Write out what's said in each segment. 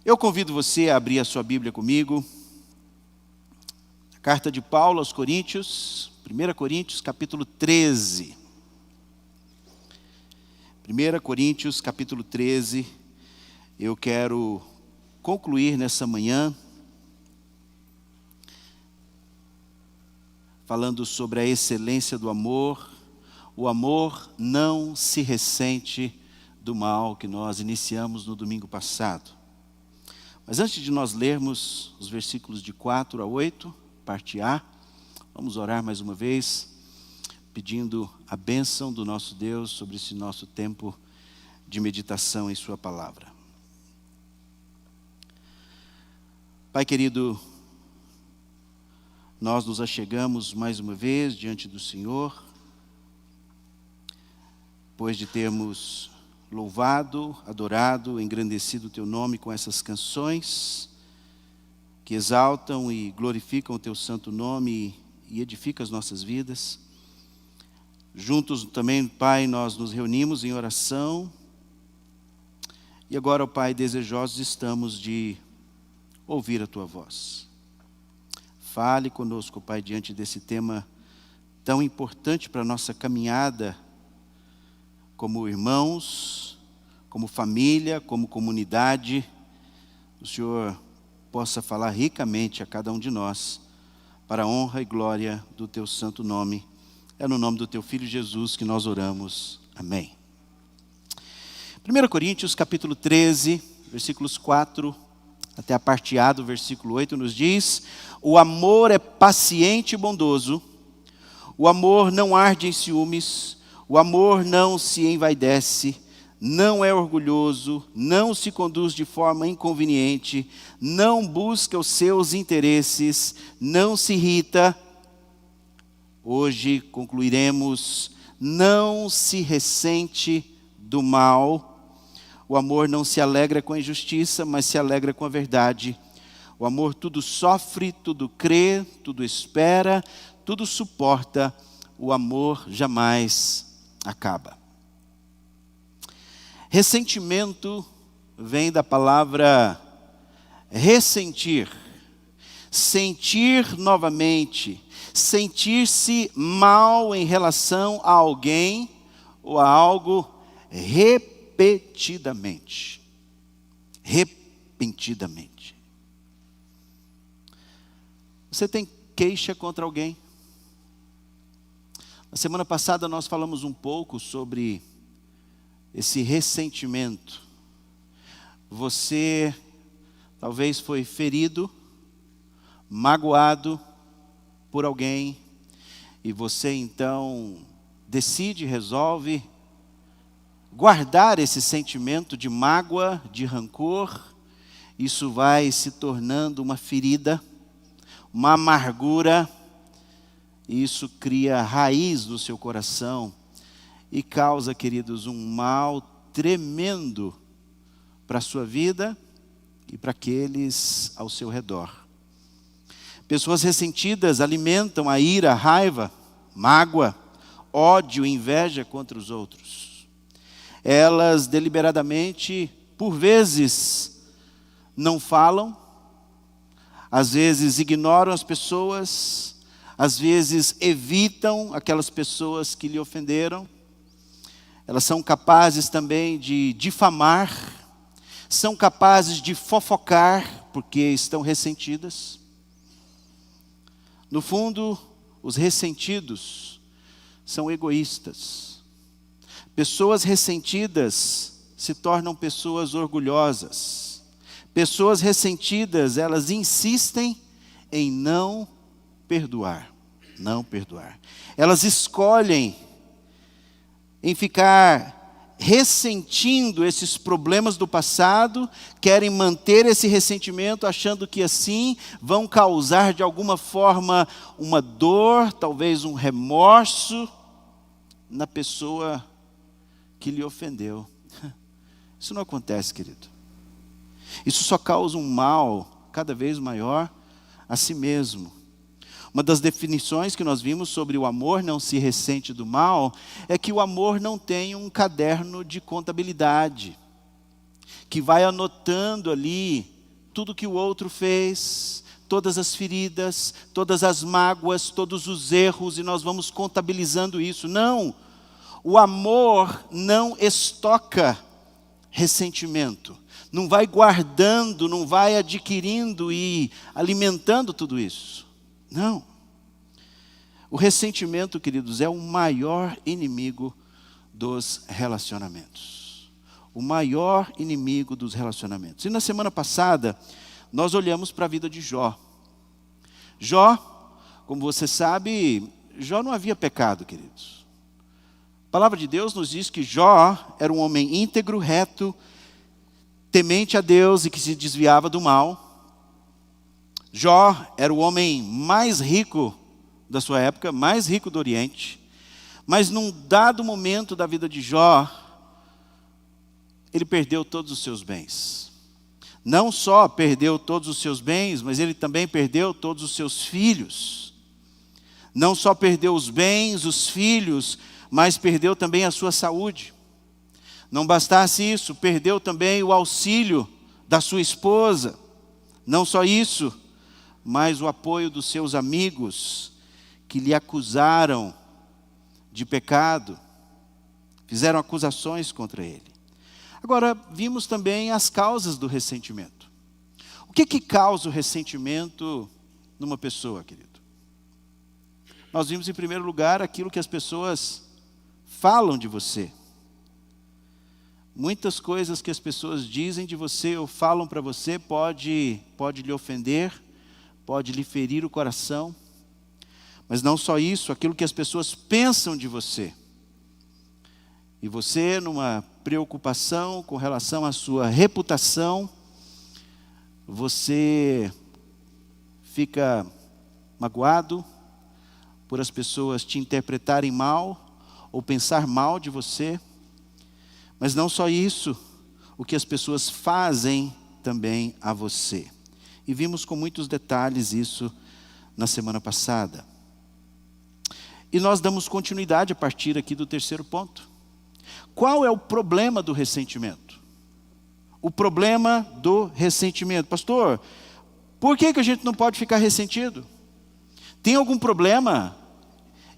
Eu convido você a abrir a sua Bíblia comigo. A carta de Paulo aos Coríntios, 1 Coríntios, capítulo 13. 1 Coríntios, capítulo 13. Eu quero concluir nessa manhã falando sobre a excelência do amor. O amor não se ressente do mal, que nós iniciamos no domingo passado. Mas antes de nós lermos os versículos de 4 a 8, parte A, vamos orar mais uma vez, pedindo a bênção do nosso Deus sobre esse nosso tempo de meditação em sua palavra. Pai querido, nós nos achegamos mais uma vez diante do Senhor, depois de termos louvado, adorado, engrandecido o Teu nome com essas canções que exaltam e glorificam o Teu santo nome e edificam as nossas vidas. Juntos também, Pai, nós nos reunimos em oração e agora, ó Pai, desejosos estamos de ouvir a Tua voz. Fale conosco, Pai, diante desse tema tão importante para a nossa caminhada como irmãos, como família, como comunidade. O Senhor possa falar ricamente a cada um de nós, para a honra e glória do Teu santo nome. É no nome do Teu Filho Jesus que nós oramos. Amém. 1 Coríntios capítulo 13, versículos 4 até a parte A do versículo 8 nos diz: o amor é paciente e bondoso, o amor não arde em ciúmes, o amor não se envaidece, não é orgulhoso, não se conduz de forma inconveniente, não busca os seus interesses, não se irrita. Hoje concluiremos, não se ressente do mal. O amor não se alegra com a injustiça, mas se alegra com a verdade. O amor tudo sofre, tudo crê, tudo espera, tudo suporta. O amor jamais acaba. Ressentimento vem da palavra ressentir, sentir novamente, sentir-se mal em relação a alguém ou a algo repetidamente. Repentinamente. Você tem queixa contra alguém? Na semana passada nós falamos um pouco sobre esse ressentimento. Você talvez foi ferido, magoado por alguém, e você então decide, resolve guardar esse sentimento de mágoa, de rancor. Isso vai se tornando uma ferida, uma amargura. Isso cria raiz no seu coração e causa, queridos, um mal tremendo para a sua vida e para aqueles ao seu redor. Pessoas ressentidas alimentam a ira, a raiva, mágoa, ódio, inveja contra os outros. Elas deliberadamente, por vezes, não falam, às vezes ignoram as pessoas, às vezes evitam aquelas pessoas que lhe ofenderam. Elas são capazes também de difamar, são capazes de fofocar, porque estão ressentidas. No fundo, os ressentidos são egoístas. Pessoas ressentidas se tornam pessoas orgulhosas. Pessoas ressentidas, elas insistem em não perdoar. Elas escolhem em ficar ressentindo esses problemas do passado, querem manter esse ressentimento, achando que assim vão causar de alguma forma uma dor, talvez um remorso na pessoa que lhe ofendeu. Isso não acontece, querido. Isso só causa um mal cada vez maior a si mesmo. Uma das definições que nós vimos sobre o amor não se ressente do mal é que o amor não tem um caderno de contabilidade. que vai anotando ali tudo que o outro fez, todas as feridas, todas as mágoas, todos os erros, e nós vamos contabilizando isso. Não, o amor não estoca ressentimento, não vai guardando, não vai adquirindo e alimentando tudo isso. Não. O ressentimento, queridos, é o maior inimigo dos relacionamentos. O maior inimigo dos relacionamentos. E na semana passada, nós olhamos para a vida de Jó. Jó, como você sabe, Jó não havia pecado, queridos. A palavra de Deus nos diz que Jó era um homem íntegro, reto, temente a Deus e que se desviava do mal. Jó era o homem mais rico da sua época, mais rico do Oriente. Mas num dado momento da vida de Jó, ele perdeu todos os seus bens. Não só perdeu todos os seus bens, mas ele também perdeu todos os seus filhos. Não só perdeu os bens, os filhos, mas perdeu também a sua saúde. Não bastasse isso, perdeu também o auxílio da sua esposa. Não só isso, mas o apoio dos seus amigos que lhe acusaram de pecado, fizeram acusações contra ele. Agora, vimos também as causas do ressentimento. O que causa o ressentimento numa pessoa, querido? Nós vimos em primeiro lugar aquilo que as pessoas falam de você. Muitas coisas que as pessoas dizem de você ou falam para você pode lhe ofender, pode lhe ferir o coração. Mas não só isso, aquilo que as pessoas pensam de você. E você, numa preocupação com relação à sua reputação, você fica magoado por as pessoas te interpretarem mal ou pensar mal de você. Mas não só isso, o que as pessoas fazem também a você. E vimos com muitos detalhes isso na semana passada. E nós damos continuidade a partir aqui do terceiro ponto. Qual é o problema do ressentimento? O problema do ressentimento. Pastor, por que a gente não pode ficar ressentido? Tem algum problema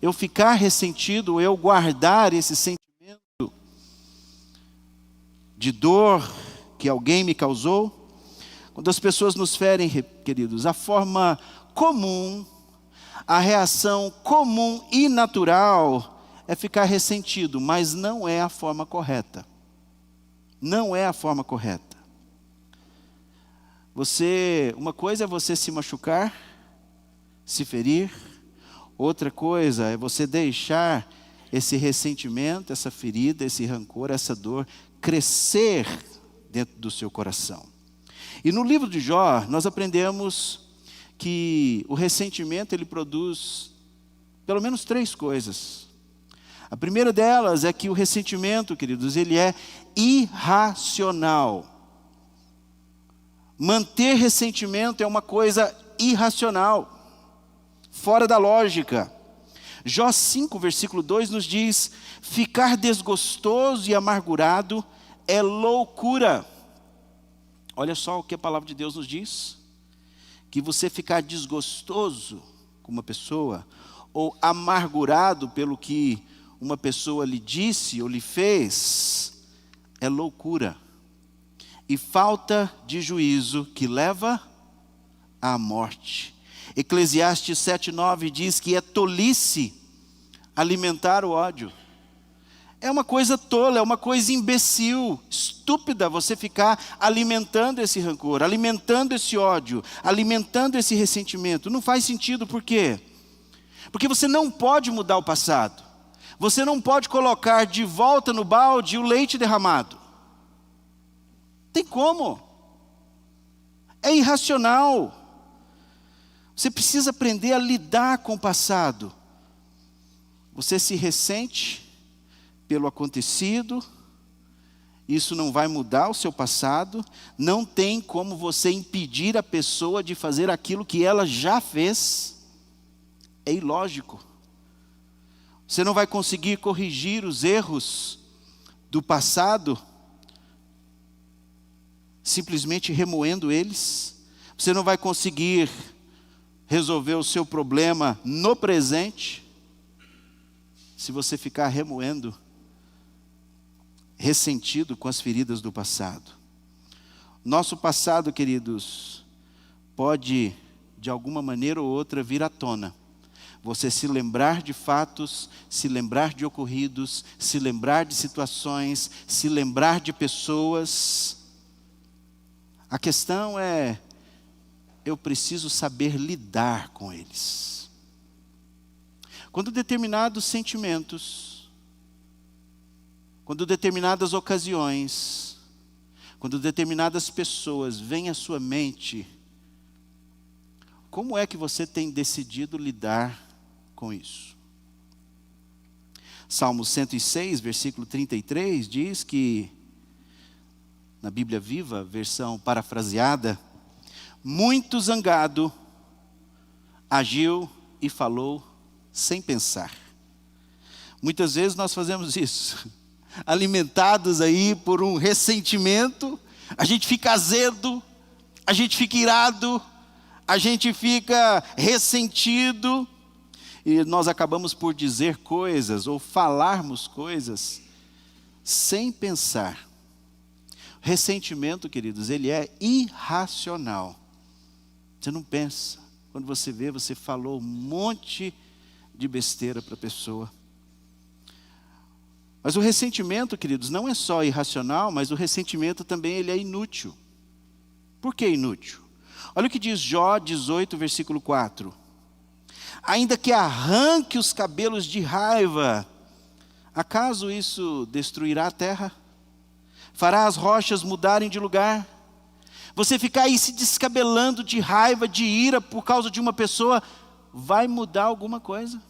eu ficar ressentido, eu guardar esse sentimento de dor que alguém me causou? Quando as pessoas nos ferem, queridos, a forma comum, a reação comum e natural é ficar ressentido, mas não é a forma correta. Não é a forma correta. Uma coisa é você se machucar, se ferir. Outra coisa é você deixar esse ressentimento, essa ferida, esse rancor, essa dor crescer dentro do seu coração. E no livro de Jó, nós aprendemos que o ressentimento ele produz pelo menos 3 coisas. A primeira delas é que o ressentimento, queridos, ele é irracional. Manter ressentimento é uma coisa irracional, fora da lógica. Jó 5, versículo 2 nos diz: ficar desgostoso e amargurado é loucura. Olha só o que a palavra de Deus nos diz. Que você ficar desgostoso com uma pessoa, ou amargurado pelo que uma pessoa lhe disse ou lhe fez, é loucura. E falta de juízo que leva à morte. Eclesiastes 7:9 diz que é tolice alimentar o ódio. É uma coisa tola, é uma coisa imbecil, estúpida você ficar alimentando esse rancor, alimentando esse ódio, alimentando esse ressentimento. Não faz sentido, por quê? Porque você não pode mudar o passado. Você não pode colocar de volta no balde o leite derramado. Tem como? É irracional. Você precisa aprender a lidar com o passado. Você se ressente pelo acontecido, isso não vai mudar o seu passado, não tem como você impedir a pessoa de fazer aquilo que ela já fez, é ilógico. Você não vai conseguir corrigir os erros do passado simplesmente remoendo eles. Você não vai conseguir resolver o seu problema no presente se você ficar remoendo, ressentido com as feridas do passado. Nosso passado, queridos, pode de alguma maneira ou outra vir à tona. Você se lembrar de fatos, se lembrar de ocorridos, se lembrar de situações, se lembrar de pessoas. A questão é, eu preciso saber lidar com eles. Quando determinados sentimentos, quando determinadas ocasiões, quando determinadas pessoas vêm à sua mente, como é que você tem decidido lidar com isso? Salmo 106, versículo 33, diz que, na Bíblia Viva, versão parafraseada, muito zangado, agiu e falou sem pensar. Muitas vezes nós fazemos isso, alimentados aí por um ressentimento, a gente fica azedo, a gente fica irado, a gente fica ressentido, e nós acabamos por dizer coisas, ou falarmos coisas, sem pensar. Ressentimento, queridos, ele é irracional. Você não pensa. Quando você vê, você falou um monte de besteira para a pessoa. Mas o ressentimento, queridos, não é só irracional, mas o ressentimento também ele é inútil. Por que inútil? Olha o que diz Jó 18, versículo 4. Ainda que arranque os cabelos de raiva, acaso isso destruirá a terra? Fará as rochas mudarem de lugar? Você ficar aí se descabelando de raiva, de ira por causa de uma pessoa, vai mudar alguma coisa?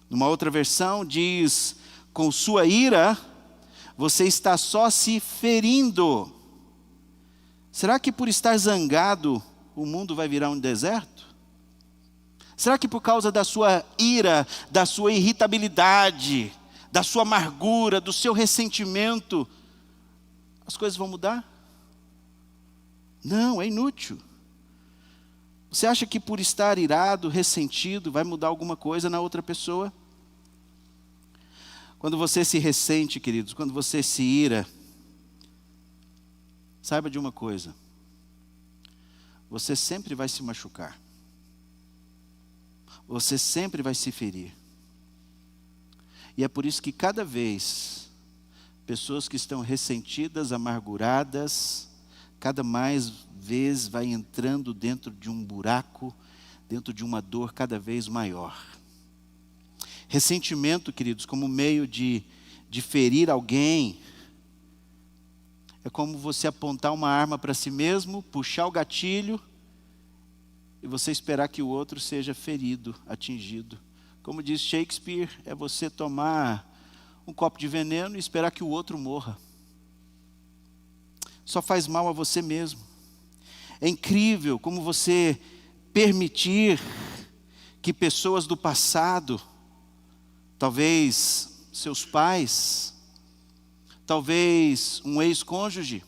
Numa outra versão diz, com sua ira, você está só se ferindo. Será que por estar zangado, o mundo vai virar um deserto? Será que por causa da sua ira, da sua irritabilidade, da sua amargura, do seu ressentimento, as coisas vão mudar? Não, é inútil. Você acha que por estar irado, ressentido, vai mudar alguma coisa na outra pessoa? Quando você se ressente, queridos, quando você se ira, saiba de uma coisa, você sempre vai se machucar. Você sempre vai se ferir. E é por isso que cada vez, pessoas que estão ressentidas, amarguradas, cada mais vez vai entrando dentro de um buraco, dentro de uma dor cada vez maior. Ressentimento, queridos, como meio de ferir alguém, é como você apontar uma arma para si mesmo, puxar o gatilho, e você esperar que o outro seja ferido, atingido. Como diz Shakespeare, é você tomar um copo de veneno e esperar que o outro morra. Só faz mal a você mesmo. É incrível como você permitir que pessoas do passado, talvez seus pais, talvez um ex-cônjuge,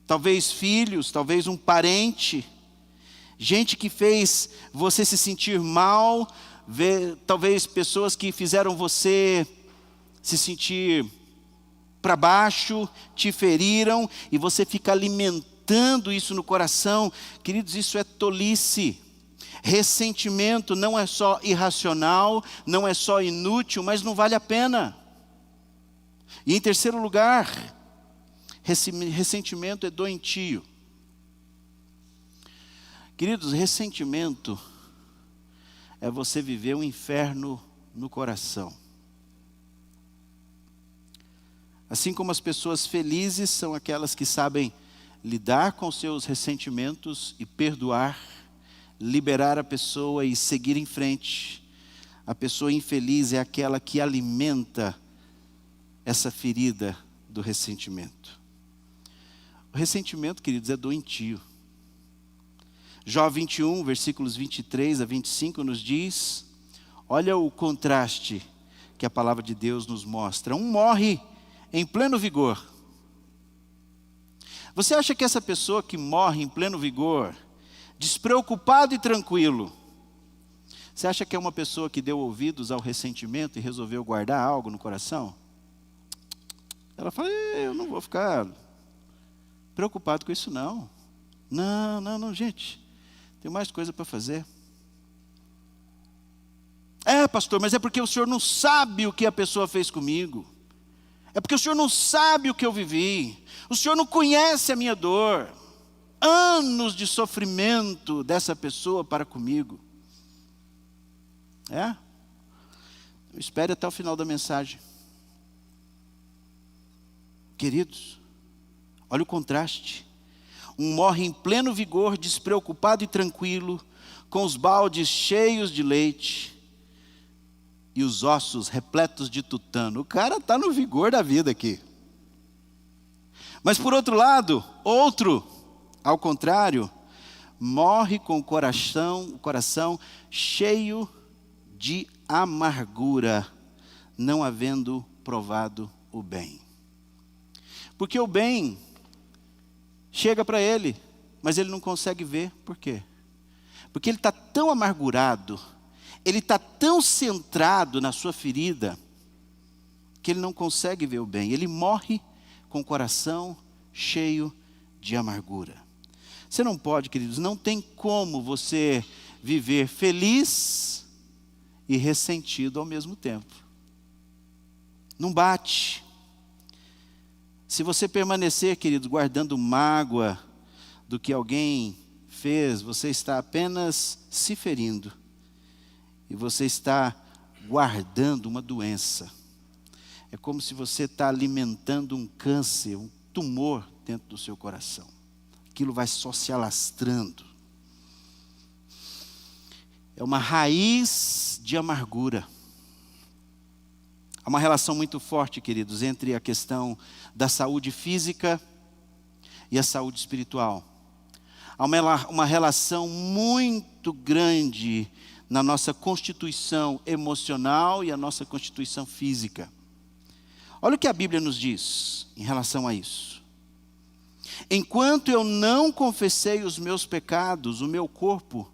talvez filhos, talvez um parente, gente que fez você se sentir mal, talvez pessoas que fizeram você se sentir para baixo, te feriram, e você fica alimentando isso no coração. Queridos, isso é tolice. Ressentimento não é só irracional, não é só inútil, mas não vale a pena. E em terceiro lugar, ressentimento é doentio. Queridos, ressentimento é você viver um inferno no coração. Assim como as pessoas felizes são aquelas que sabem lidar com seus ressentimentos e perdoar, liberar a pessoa e seguir em frente. A pessoa infeliz é aquela que alimenta essa ferida do ressentimento. O ressentimento, queridos, é doentio. Jó 21, versículos 23 a 25 nos diz, olha o contraste que a palavra de Deus nos mostra. Um morre em pleno vigor, Você acha que essa pessoa que morre em pleno vigor, despreocupado e tranquilo, você acha que é uma pessoa que deu ouvidos ao ressentimento e resolveu guardar algo no coração? Ela fala, eu não vou ficar preocupado com isso não. Não, gente. Tem mais coisa para fazer. Pastor, mas é porque o senhor não sabe o que a pessoa fez comigo. É porque o senhor não sabe o que eu vivi. O senhor não conhece a minha dor. Anos de sofrimento dessa pessoa para comigo. Espere até o final da mensagem. Queridos, olha o contraste. Um morre em pleno vigor, despreocupado e tranquilo, com os baldes cheios de leite e os ossos repletos de tutano. O cara está no vigor da vida aqui. Mas por outro lado, outro, ao contrário, morre com o coração cheio de amargura, não havendo provado o bem. Porque o bem chega para ele, mas ele não consegue ver. Por quê? Porque ele está tão amargurado, ele está tão centrado na sua ferida, que ele não consegue ver o bem. Ele morre com o coração cheio de amargura. Você não pode, queridos, não tem como você viver feliz e ressentido ao mesmo tempo. Não bate. Se você permanecer, queridos, guardando mágoa do que alguém fez, você está apenas se ferindo. E você está guardando uma doença. É como se você está alimentando um câncer, um tumor dentro do seu coração. Aquilo vai só se alastrando. É uma raiz de amargura. Há uma relação muito forte, queridos, entre a questão da saúde física e a saúde espiritual. Há uma relação muito grande na nossa constituição emocional e a nossa constituição física. Olha o que a Bíblia nos diz em relação a isso. Enquanto eu não confessei os meus pecados, o meu corpo,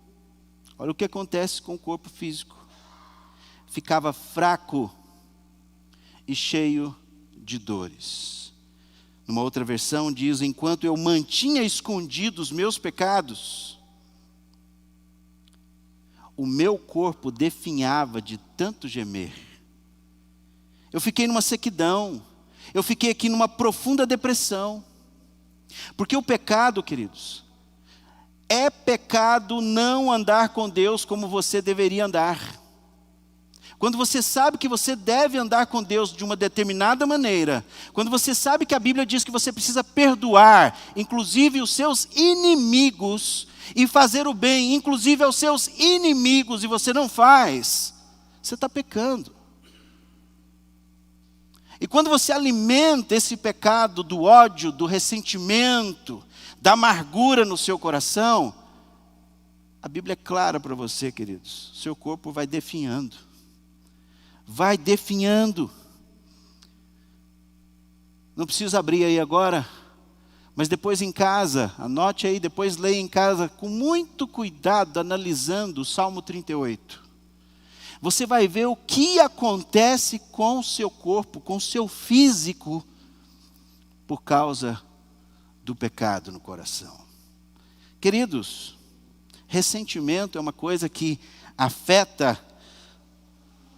olha o que acontece com o corpo físico, ficava fraco e cheio de dores. Numa outra versão diz, enquanto eu mantinha escondidos os meus pecados, o meu corpo definhava de tanto gemer. Eu fiquei numa sequidão, eu fiquei aqui numa profunda depressão. Porque o pecado, queridos, é pecado não andar com Deus como você deveria andar. Quando você sabe que você deve andar com Deus de uma determinada maneira, quando você sabe que a Bíblia diz que você precisa perdoar, inclusive os seus inimigos, e fazer o bem, inclusive aos seus inimigos, e você não faz, você está pecando. E quando você alimenta esse pecado do ódio, do ressentimento, da amargura no seu coração, a Bíblia é clara para você, queridos, seu corpo vai definhando. Vai definhando. Não precisa abrir aí agora, mas depois em casa, anote aí, depois leia em casa, com muito cuidado, analisando o Salmo 38. Você vai ver o que acontece com o seu corpo, com o seu físico, por causa do pecado no coração. Queridos, ressentimento é uma coisa que afeta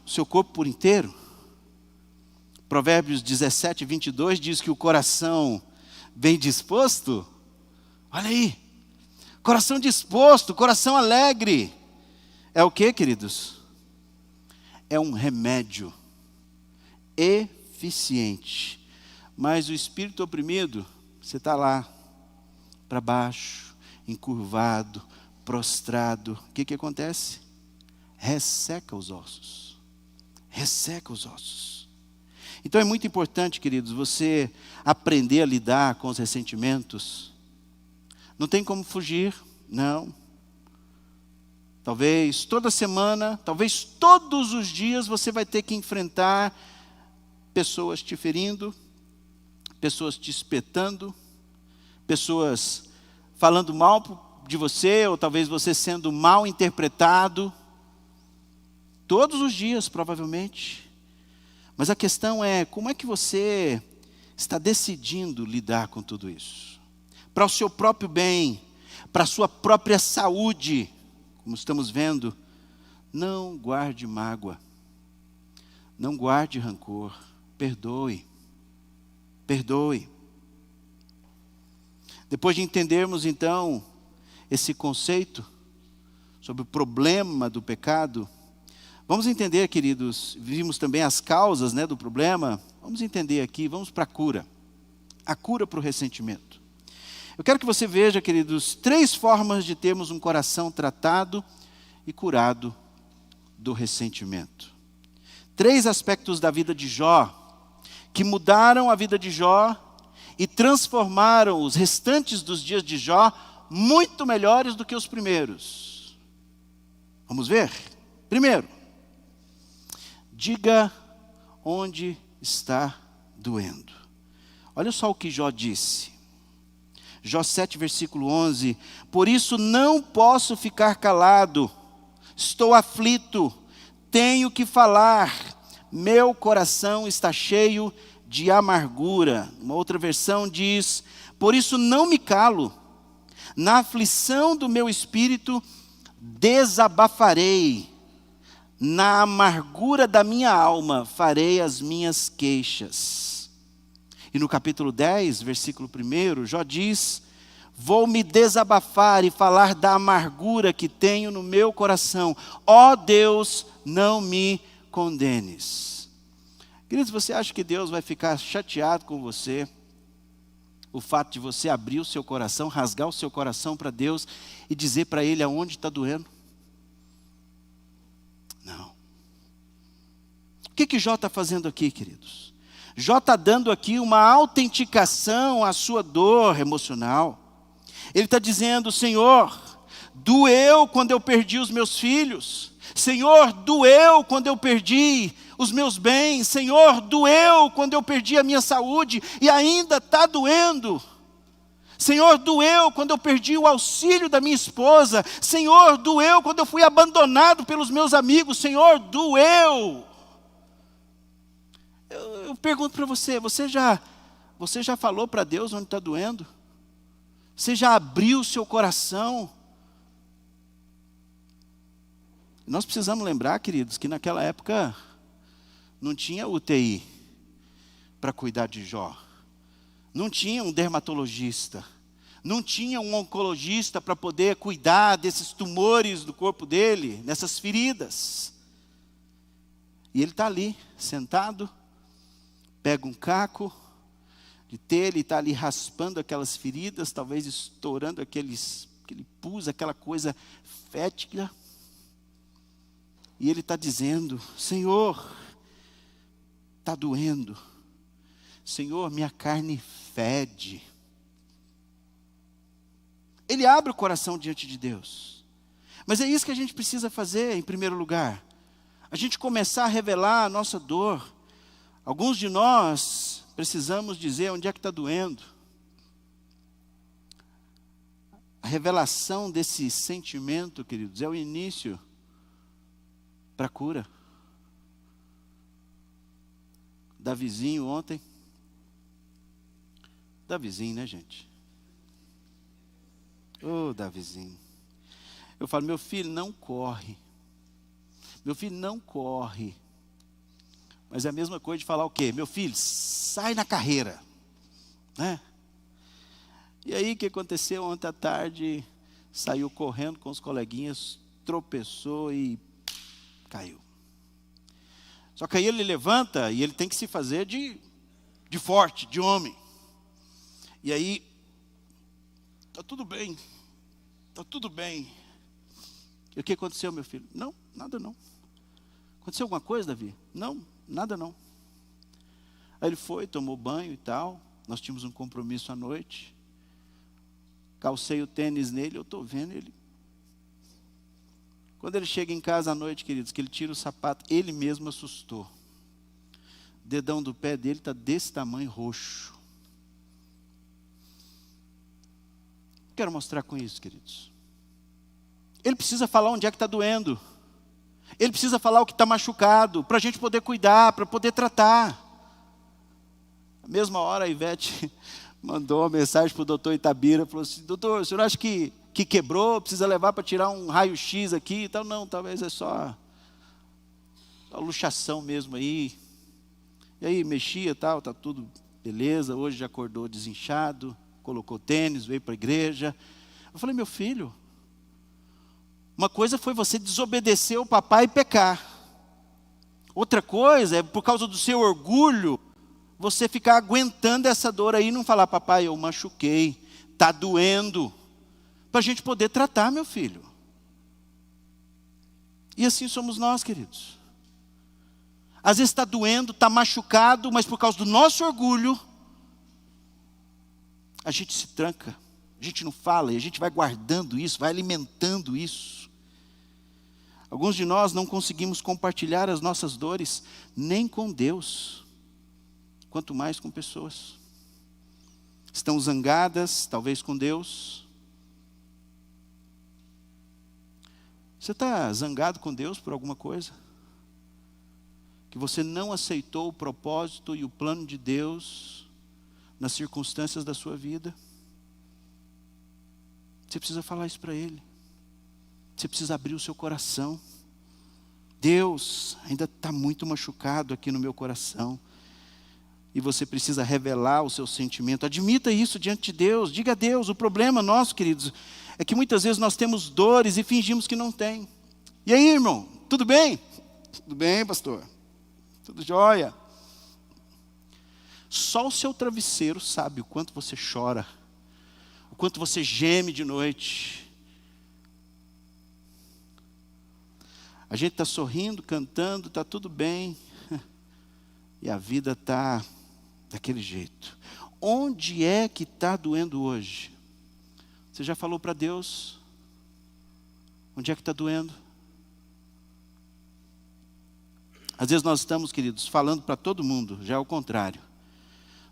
o seu corpo por inteiro. Provérbios 17, 22 diz que o coração bem disposto, olha aí, coração disposto, coração alegre, é o que, queridos? É um remédio eficiente. Mas o espírito oprimido, você está lá, para baixo, encurvado, prostrado. O que acontece? Resseca os ossos. Resseca os ossos. Então é muito importante, queridos, você aprender a lidar com os ressentimentos. Não tem como fugir, não. Talvez toda semana, talvez todos os dias você vai ter que enfrentar pessoas te ferindo, pessoas te espetando, pessoas falando mal de você, ou talvez você sendo mal interpretado, todos os dias, provavelmente. Mas a questão é, como é que você está decidindo lidar com tudo isso? Para o seu próprio bem, para a sua própria saúde, como estamos vendo, não guarde mágoa, não guarde rancor, perdoe, perdoe. Depois de entendermos então esse conceito sobre o problema do pecado, vamos entender, queridos, vimos também as causas, do problema. Vamos entender aqui, vamos para a cura para o ressentimento. Eu quero que você veja, queridos, 3 formas de termos um coração tratado e curado do ressentimento. 3 aspectos da vida de Jó, que mudaram a vida de Jó e transformaram os restantes dos dias de Jó muito melhores do que os primeiros. Vamos ver? Primeiro, diga onde está doendo. Olha só o que Jó disse. Jó 7, versículo 11. Por isso não posso ficar calado, estou aflito, tenho que falar, meu coração está cheio de amargura. Uma outra versão diz, por isso não me calo, na aflição do meu espírito desabafarei, na amargura da minha alma farei as minhas queixas. E no capítulo 10, versículo 1, Jó diz, vou me desabafar e falar da amargura que tenho no meu coração. Ó Deus, não me condenes. Queridos, você acha que Deus vai ficar chateado com você? O fato de você abrir o seu coração, rasgar o seu coração para Deus e dizer para Ele aonde está doendo? Não. O que Jó está fazendo aqui, queridos? Jó está dando aqui uma autenticação à sua dor emocional. Ele está dizendo, Senhor, doeu quando eu perdi os meus filhos. Senhor, doeu quando eu perdi os meus bens. Senhor, doeu quando eu perdi a minha saúde e ainda está doendo. Senhor, doeu quando eu perdi o auxílio da minha esposa. Senhor, doeu quando eu fui abandonado pelos meus amigos. Senhor, doeu. Eu pergunto para você, você já falou para Deus onde está doendo? Você já abriu o seu coração? Nós precisamos lembrar, queridos, que naquela época não tinha UTI para cuidar de Jó. Não tinha um dermatologista. Não tinha um oncologista para poder cuidar desses tumores do corpo dele, nessas feridas. E ele está ali, sentado, pega um caco de telha e está ali raspando aquelas feridas, talvez estourando aquele pus, aquela coisa fétida. E ele está dizendo, Senhor, está doendo. Senhor, minha carne fede. Ele abre o coração diante de Deus. Mas é isso que a gente precisa fazer em primeiro lugar. A gente começar a revelar a nossa dor. Alguns de nós precisamos dizer onde é que está doendo. A revelação desse sentimento, queridos, é o início para a cura. Davizinho ontem. Davizinho, né, gente? Ô, Davizinho. Eu falo, meu filho, não corre. Meu filho, não corre. Mas é a mesma coisa de falar o quê? Meu filho, sai na carreira. Né? E aí, o que aconteceu ontem à tarde? Saiu correndo com os coleguinhas, tropeçou e caiu. Só que aí ele levanta e ele tem que se fazer de forte, de homem. E aí, está tudo bem. Está tudo bem. E o que aconteceu, meu filho? Não, nada não. Aconteceu alguma coisa, Davi? Não, nada não. Aí ele foi, tomou banho e tal. Nós tínhamos um compromisso à noite. Calcei o tênis nele, eu estou vendo ele. Quando ele chega em casa à noite, queridos, que ele tira o sapato, ele mesmo assustou. O dedão do pé dele está desse tamanho, roxo. quero mostrar com isso, queridos? Ele precisa falar onde é que está doendo. Ele precisa falar o que está machucado, para a gente poder cuidar, para poder tratar. Na mesma hora a Ivete mandou uma mensagem para o doutor Itabira, falou assim: doutor, o senhor acha que quebrou, precisa levar para tirar um raio-x aqui e tal? Não, talvez é só a luxação mesmo aí. E aí mexia e tal, está tudo beleza, hoje já acordou desinchado, colocou tênis, veio para a igreja. Eu falei: meu filho, uma coisa foi você desobedecer o papai e pecar. Outra coisa é, por causa do seu orgulho, você ficar aguentando essa dor aí e não falar: papai, eu machuquei, está doendo. Para a gente poder tratar, meu filho. E assim somos nós, queridos. Às vezes está doendo, está machucado, mas por causa do nosso orgulho, a gente se tranca, a gente não fala, e a gente vai guardando isso, vai alimentando isso. Alguns de nós não conseguimos compartilhar as nossas dores, nem com Deus, quanto mais com pessoas. Estão zangadas, talvez com Deus. Você está zangado com Deus por alguma coisa? Que você não aceitou o propósito e o plano de Deus nas circunstâncias da sua vida? Você precisa falar isso para Ele. Você precisa abrir o seu coração. Deus, ainda está muito machucado aqui no meu coração. E você precisa revelar o seu sentimento. Admita isso diante de Deus. Diga a Deus. O problema nosso, queridos, é que muitas vezes nós temos dores e fingimos que não tem. E aí, irmão? Tudo bem? Tudo bem, pastor? Tudo jóia? Só o seu travesseiro sabe o quanto você chora, o quanto você geme de noite. A gente está sorrindo, cantando, está tudo bem, e a vida está daquele jeito. Onde é que está doendo hoje? Você já falou para Deus? Onde é que está doendo? Às vezes nós estamos, queridos, falando para todo mundo, já é o contrário.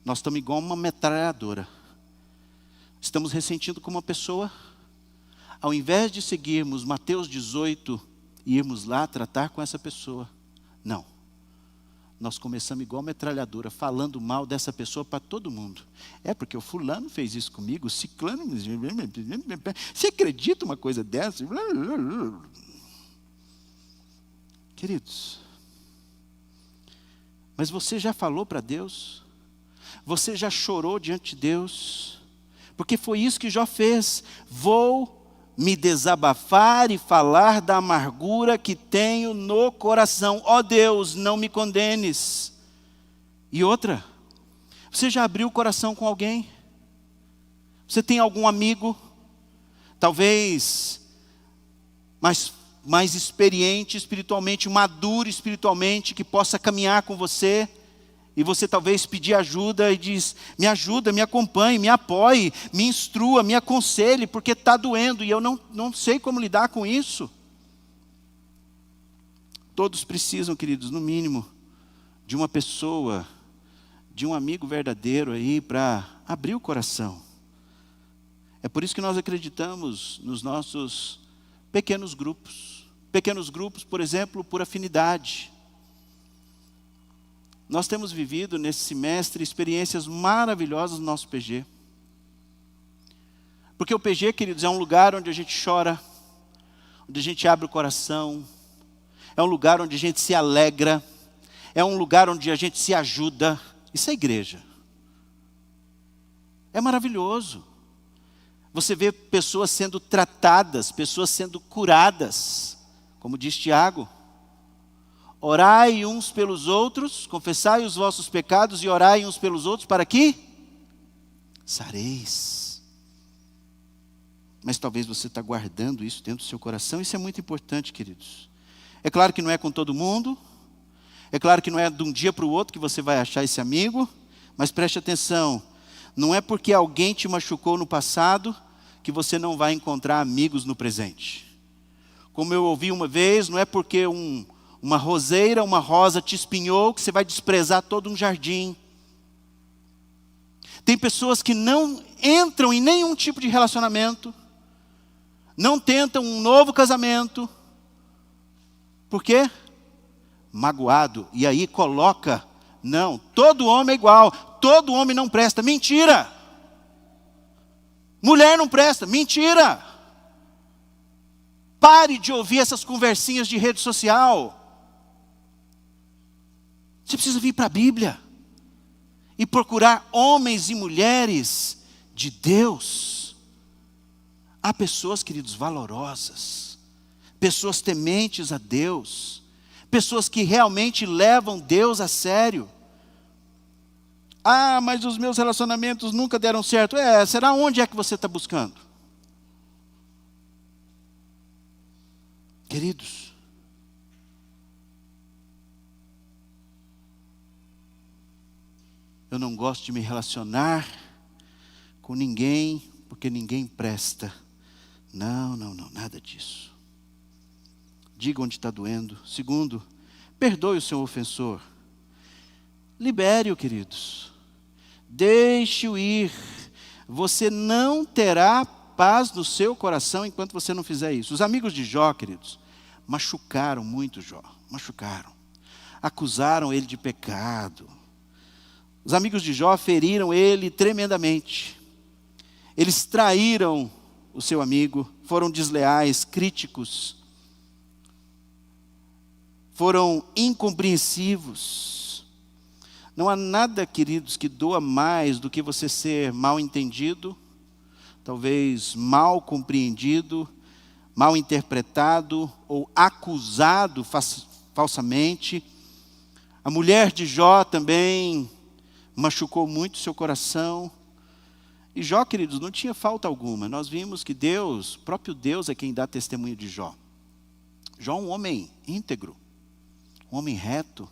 Nós estamos igual uma metralhadora. Estamos ressentindo com uma pessoa. Ao invés de seguirmos Mateus 18 e irmos lá tratar com essa pessoa, não. Nós começamos igual metralhadora, falando mal dessa pessoa para todo mundo. É porque o fulano fez isso comigo, o ciclano... Você acredita uma coisa dessa? Queridos, mas você já falou para Deus? Você já chorou diante de Deus? Porque foi isso que Jó fez. Vou me desabafar e falar da amargura que tenho no coração. Ó Deus, não me condenes. E outra, você já abriu o coração com alguém? Você tem algum amigo, talvez mais experiente espiritualmente, maduro espiritualmente, que possa caminhar com você, e você talvez pedir ajuda e diz: me ajuda, me acompanhe, me apoie, me instrua, me aconselhe, porque está doendo e eu não sei como lidar com isso. Todos precisam, queridos, no mínimo, de uma pessoa, de um amigo verdadeiro aí para abrir o coração. É por isso que nós acreditamos nos nossos pequenos grupos. Pequenos grupos, por exemplo, por afinidade. Nós temos vivido nesse semestre experiências maravilhosas no nosso PG. Porque o PG, queridos, é um lugar onde a gente chora, onde a gente abre o coração, é um lugar onde a gente se alegra, é um lugar onde a gente se ajuda. Isso é igreja. É maravilhoso. Você vê pessoas sendo tratadas, pessoas sendo curadas. Como diz Tiago, orai uns pelos outros, confessai os vossos pecados e orai uns pelos outros para que sareis. Mas talvez você está guardando isso dentro do seu coração. Isso é muito importante, queridos. É claro que não é com todo mundo. É claro que não é de um dia para o outro que você vai achar esse amigo. Mas preste atenção. Não é porque alguém te machucou no passado que você não vai encontrar amigos no presente. Como eu ouvi uma vez, não é porque uma roseira, uma rosa te espinhou que você vai desprezar todo um jardim. Tem pessoas que não entram em nenhum tipo de relacionamento, não tentam um novo casamento. Por quê? Magoado. E aí coloca, não, todo homem é igual, todo homem não presta. Mentira! Mulher não presta. Mentira! Pare de ouvir essas conversinhas de rede social. Você precisa vir para a Bíblia e procurar homens e mulheres de Deus. Há pessoas, queridos, valorosas, pessoas tementes a Deus, pessoas que realmente levam Deus a sério. Ah, mas os meus relacionamentos nunca deram certo. Será onde é que você está buscando? Queridos, eu não gosto de me relacionar com ninguém, porque ninguém presta. Não, nada disso. Diga onde está doendo. Segundo, perdoe o seu ofensor. Libere-o, queridos. Deixe-o ir. Você não terá paz no seu coração enquanto você não fizer isso. Os amigos de Jó, queridos, machucaram muito Jó. Machucaram. Acusaram ele de pecado. Os amigos de Jó feriram ele tremendamente. Eles traíram o seu amigo, foram desleais, críticos, foram incompreensivos. Não há nada, queridos, que doa mais do que você ser mal entendido, talvez mal compreendido, mal interpretado ou acusado falsamente. A mulher de Jó também machucou muito seu coração. E Jó, queridos, não tinha falta alguma. Nós vimos que Deus, próprio Deus é quem dá testemunho de Jó. Jó é um homem íntegro, um homem reto,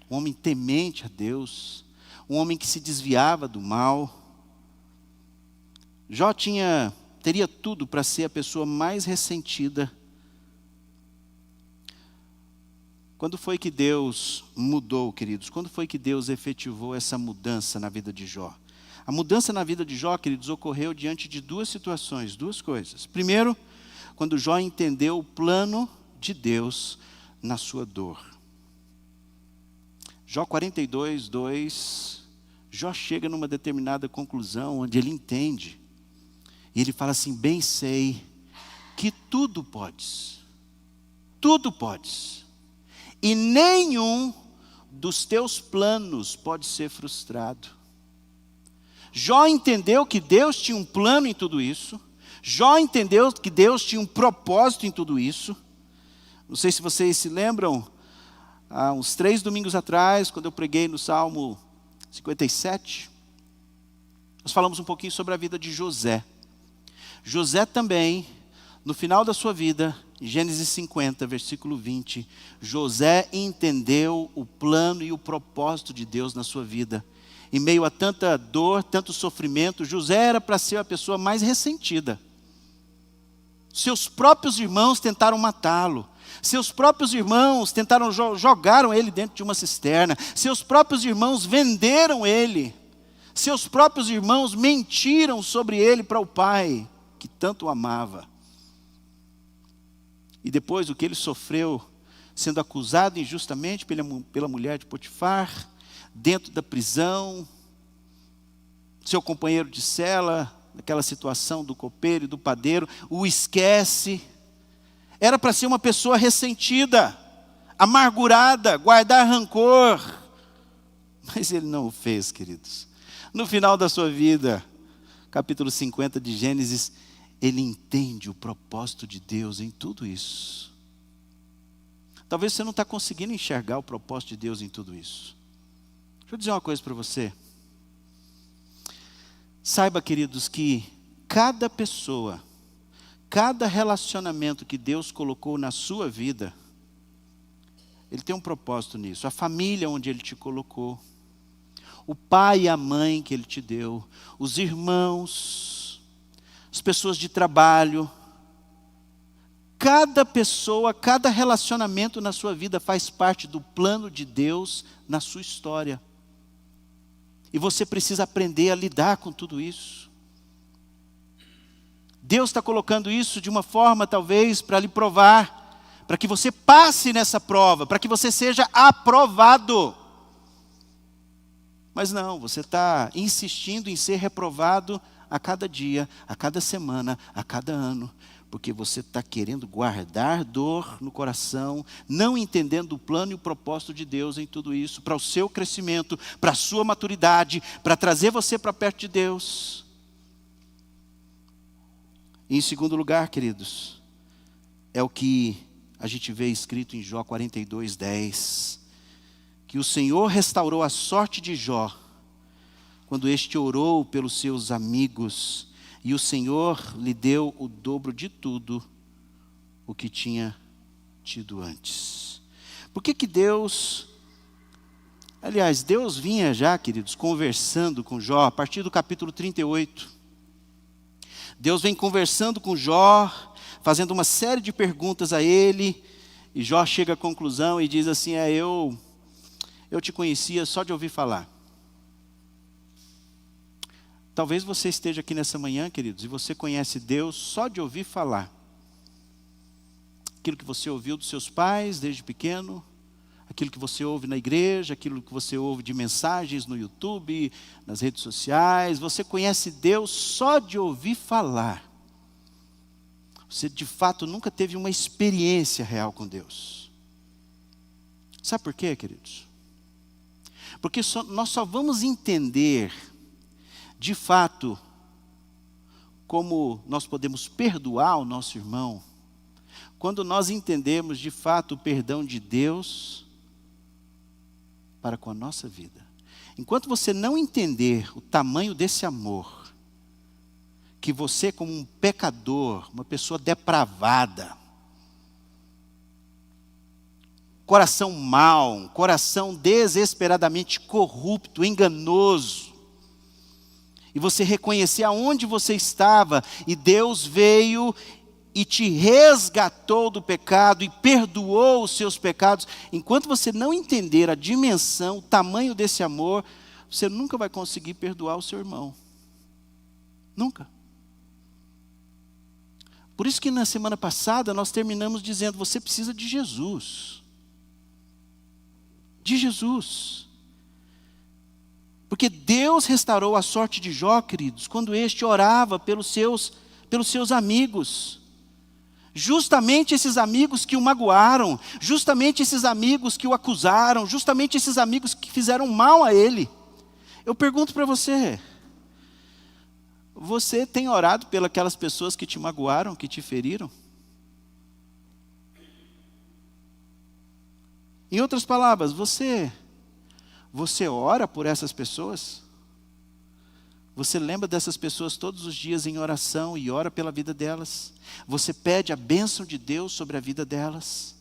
um homem temente a Deus, um homem que se desviava do mal. Jó teria tudo para ser a pessoa mais ressentida. Quando foi que Deus mudou, queridos? Quando foi que Deus efetivou essa mudança na vida de Jó? A mudança na vida de Jó, queridos, ocorreu diante de duas situações, duas coisas. Primeiro, quando Jó entendeu o plano de Deus na sua dor. Jó 42, 2, Jó chega numa determinada conclusão, onde ele entende. E ele fala assim: bem sei que tudo podes, e nenhum dos teus planos pode ser frustrado. Jó entendeu que Deus tinha um plano em tudo isso. Jó entendeu que Deus tinha um propósito em tudo isso. Não sei se vocês se lembram, há uns 3 domingos atrás, quando eu preguei no Salmo 57, nós falamos um pouquinho sobre a vida de José. José também, no final da sua vida, em Gênesis 50, versículo 20, José entendeu o plano e o propósito de Deus na sua vida. Em meio a tanta dor, tanto sofrimento, José era para ser a pessoa mais ressentida. Seus próprios irmãos tentaram matá-lo. Seus próprios irmãos jogaram ele dentro de uma cisterna. Seus próprios irmãos venderam ele. Seus próprios irmãos mentiram sobre ele para o pai, que tanto o amava. E depois o que ele sofreu, sendo acusado injustamente pela mulher de Potifar, dentro da prisão, seu companheiro de cela, naquela situação do copeiro e do padeiro, o esquece. Era para ser uma pessoa ressentida, amargurada, guardar rancor. Mas ele não o fez, queridos. No final da sua vida, capítulo 50 de Gênesis, ele entende o propósito de Deus em tudo isso. Talvez você não está conseguindo enxergar o propósito de Deus em tudo isso. Deixa eu dizer uma coisa para você. Saiba, queridos, que cada pessoa, cada relacionamento que Deus colocou na sua vida, Ele tem um propósito nisso. A família onde Ele te colocou, o pai e a mãe que Ele te deu, os irmãos, as pessoas de trabalho. Cada pessoa, cada relacionamento na sua vida faz parte do plano de Deus na sua história. E você precisa aprender a lidar com tudo isso. Deus está colocando isso de uma forma, talvez, para lhe provar, para que você passe nessa prova, para que você seja aprovado. Mas não, você está insistindo em ser reprovado a cada dia, a cada semana, a cada ano, porque você está querendo guardar dor no coração, não entendendo o plano e o propósito de Deus em tudo isso, para o seu crescimento, para a sua maturidade, para trazer você para perto de Deus. E em segundo lugar, queridos, é o que a gente vê escrito em Jó 42:10, que o Senhor restaurou a sorte de Jó, quando este orou pelos seus amigos, e o Senhor lhe deu o dobro de tudo o que tinha tido antes. Por que Deus... Aliás, Deus vinha já, queridos, conversando com Jó, a partir do capítulo 38. Deus vem conversando com Jó, fazendo uma série de perguntas a ele, e Jó chega à conclusão e diz assim, eu te conhecia só de ouvir falar. Talvez você esteja aqui nessa manhã, queridos, e você conhece Deus só de ouvir falar. Aquilo que você ouviu dos seus pais desde pequeno, aquilo que você ouve na igreja, aquilo que você ouve de mensagens no YouTube, nas redes sociais. Você conhece Deus só de ouvir falar. Você de fato nunca teve uma experiência real com Deus. Sabe por quê, queridos? Porque nós só vamos entender de fato como nós podemos perdoar o nosso irmão quando nós entendemos de fato o perdão de Deus para com a nossa vida. Enquanto você não entender o tamanho desse amor, que você como um pecador, uma pessoa depravada, coração mau, coração desesperadamente corrupto, enganoso, e você reconhecer aonde você estava, e Deus veio e te resgatou do pecado e perdoou os seus pecados. Enquanto você não entender a dimensão, o tamanho desse amor, você nunca vai conseguir perdoar o seu irmão. Nunca. Por isso que na semana passada nós terminamos dizendo, você precisa de Jesus. De Jesus. Porque Deus restaurou a sorte de Jó, queridos, quando este orava pelos seus amigos. Justamente esses amigos que o magoaram, justamente esses amigos que o acusaram, justamente esses amigos que fizeram mal a ele. Eu pergunto para você, você tem orado pelas aquelas pessoas que te magoaram, que te feriram? Em outras palavras, você ora por essas pessoas? Você lembra dessas pessoas todos os dias em oração e ora pela vida delas? Você pede a bênção de Deus sobre a vida delas?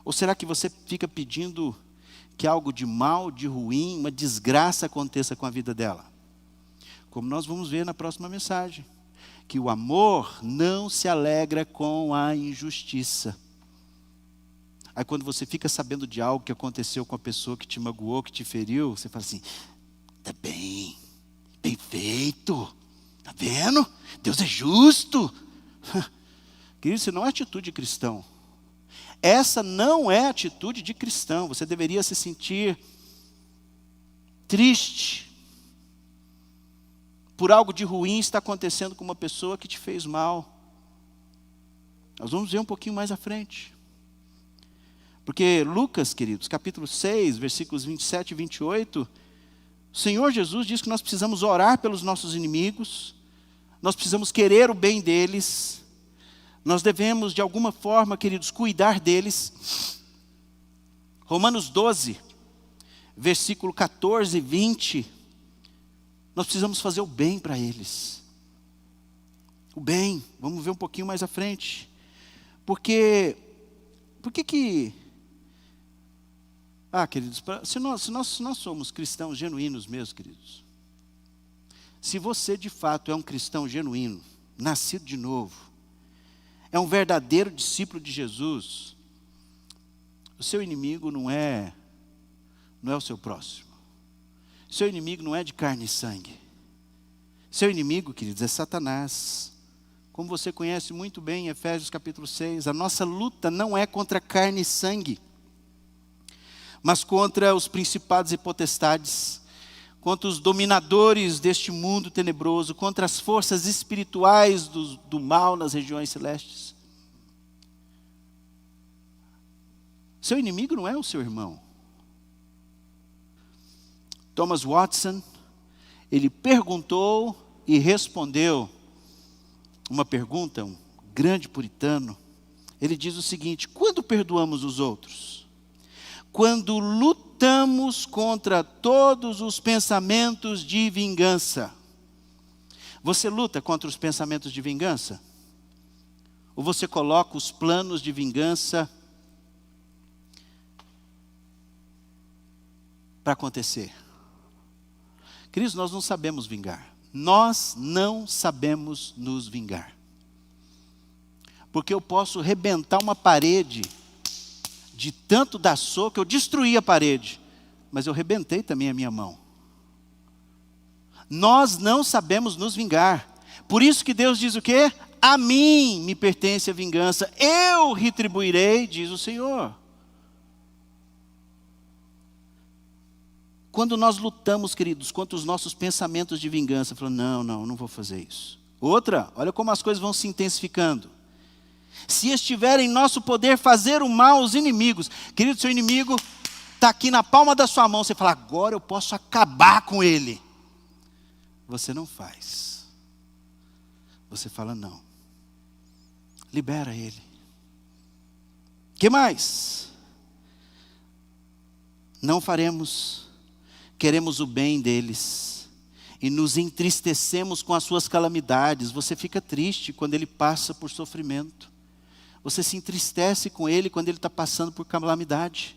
Ou será que você fica pedindo que algo de mal, de ruim, uma desgraça aconteça com a vida dela? Como nós vamos ver na próxima mensagem, que o amor não se alegra com a injustiça. Aí quando você fica sabendo de algo que aconteceu com a pessoa que te magoou, que te feriu, você fala assim, tá bem feito, tá vendo? Deus é justo. Querido, isso não é atitude de cristão. Essa não é atitude de cristão. Você deveria se sentir triste por algo de ruim estar acontecendo com uma pessoa que te fez mal. Nós vamos ver um pouquinho mais à frente. Porque Lucas, queridos, capítulo 6, versículos 27 e 28, o Senhor Jesus diz que nós precisamos orar pelos nossos inimigos, nós precisamos querer o bem deles, nós devemos, de alguma forma, queridos, cuidar deles. Romanos 12, versículo 14 e 20, nós precisamos fazer o bem para eles. O bem, vamos ver um pouquinho mais à frente. Por que queridos, se nós somos cristãos genuínos mesmo, queridos, se você de fato é um cristão genuíno, nascido de novo, é um verdadeiro discípulo de Jesus, o seu inimigo não é o seu próximo. Seu inimigo não é de carne e sangue. Seu inimigo, queridos, é Satanás. Como você conhece muito bem em Efésios capítulo 6, a nossa luta não é contra carne e sangue, mas contra os principados e potestades, contra os dominadores deste mundo tenebroso, contra as forças espirituais do mal nas regiões celestes. Seu inimigo não é o seu irmão. Thomas Watson, ele perguntou e respondeu uma pergunta, um grande puritano. Ele diz o seguinte: quando perdoamos os outros? Quando lutamos contra todos os pensamentos de vingança. Você luta contra os pensamentos de vingança? Ou você coloca os planos de vingança para acontecer? Queridos, nós não sabemos vingar. Nós não sabemos nos vingar. Porque eu posso rebentar uma parede, de tanto dar soco, eu destruí a parede, mas eu rebentei também a minha mão. Nós não sabemos nos vingar. Por isso que Deus diz o quê? A mim me pertence a vingança, eu retribuirei, diz o Senhor. Quando nós lutamos, queridos, contra os nossos pensamentos de vingança, falando, não vou fazer isso. Outra, olha como as coisas vão se intensificando. Se estiver em nosso poder fazer o mal aos inimigos, querido, seu inimigo está aqui na palma da sua mão, você fala, agora eu posso acabar com ele. Você não faz. Você fala, não. Libera ele. O que mais? Não faremos. Queremos o bem deles e nos entristecemos com as suas calamidades. Você fica triste quando ele passa por sofrimento. Você se entristece com ele quando ele está passando por calamidade.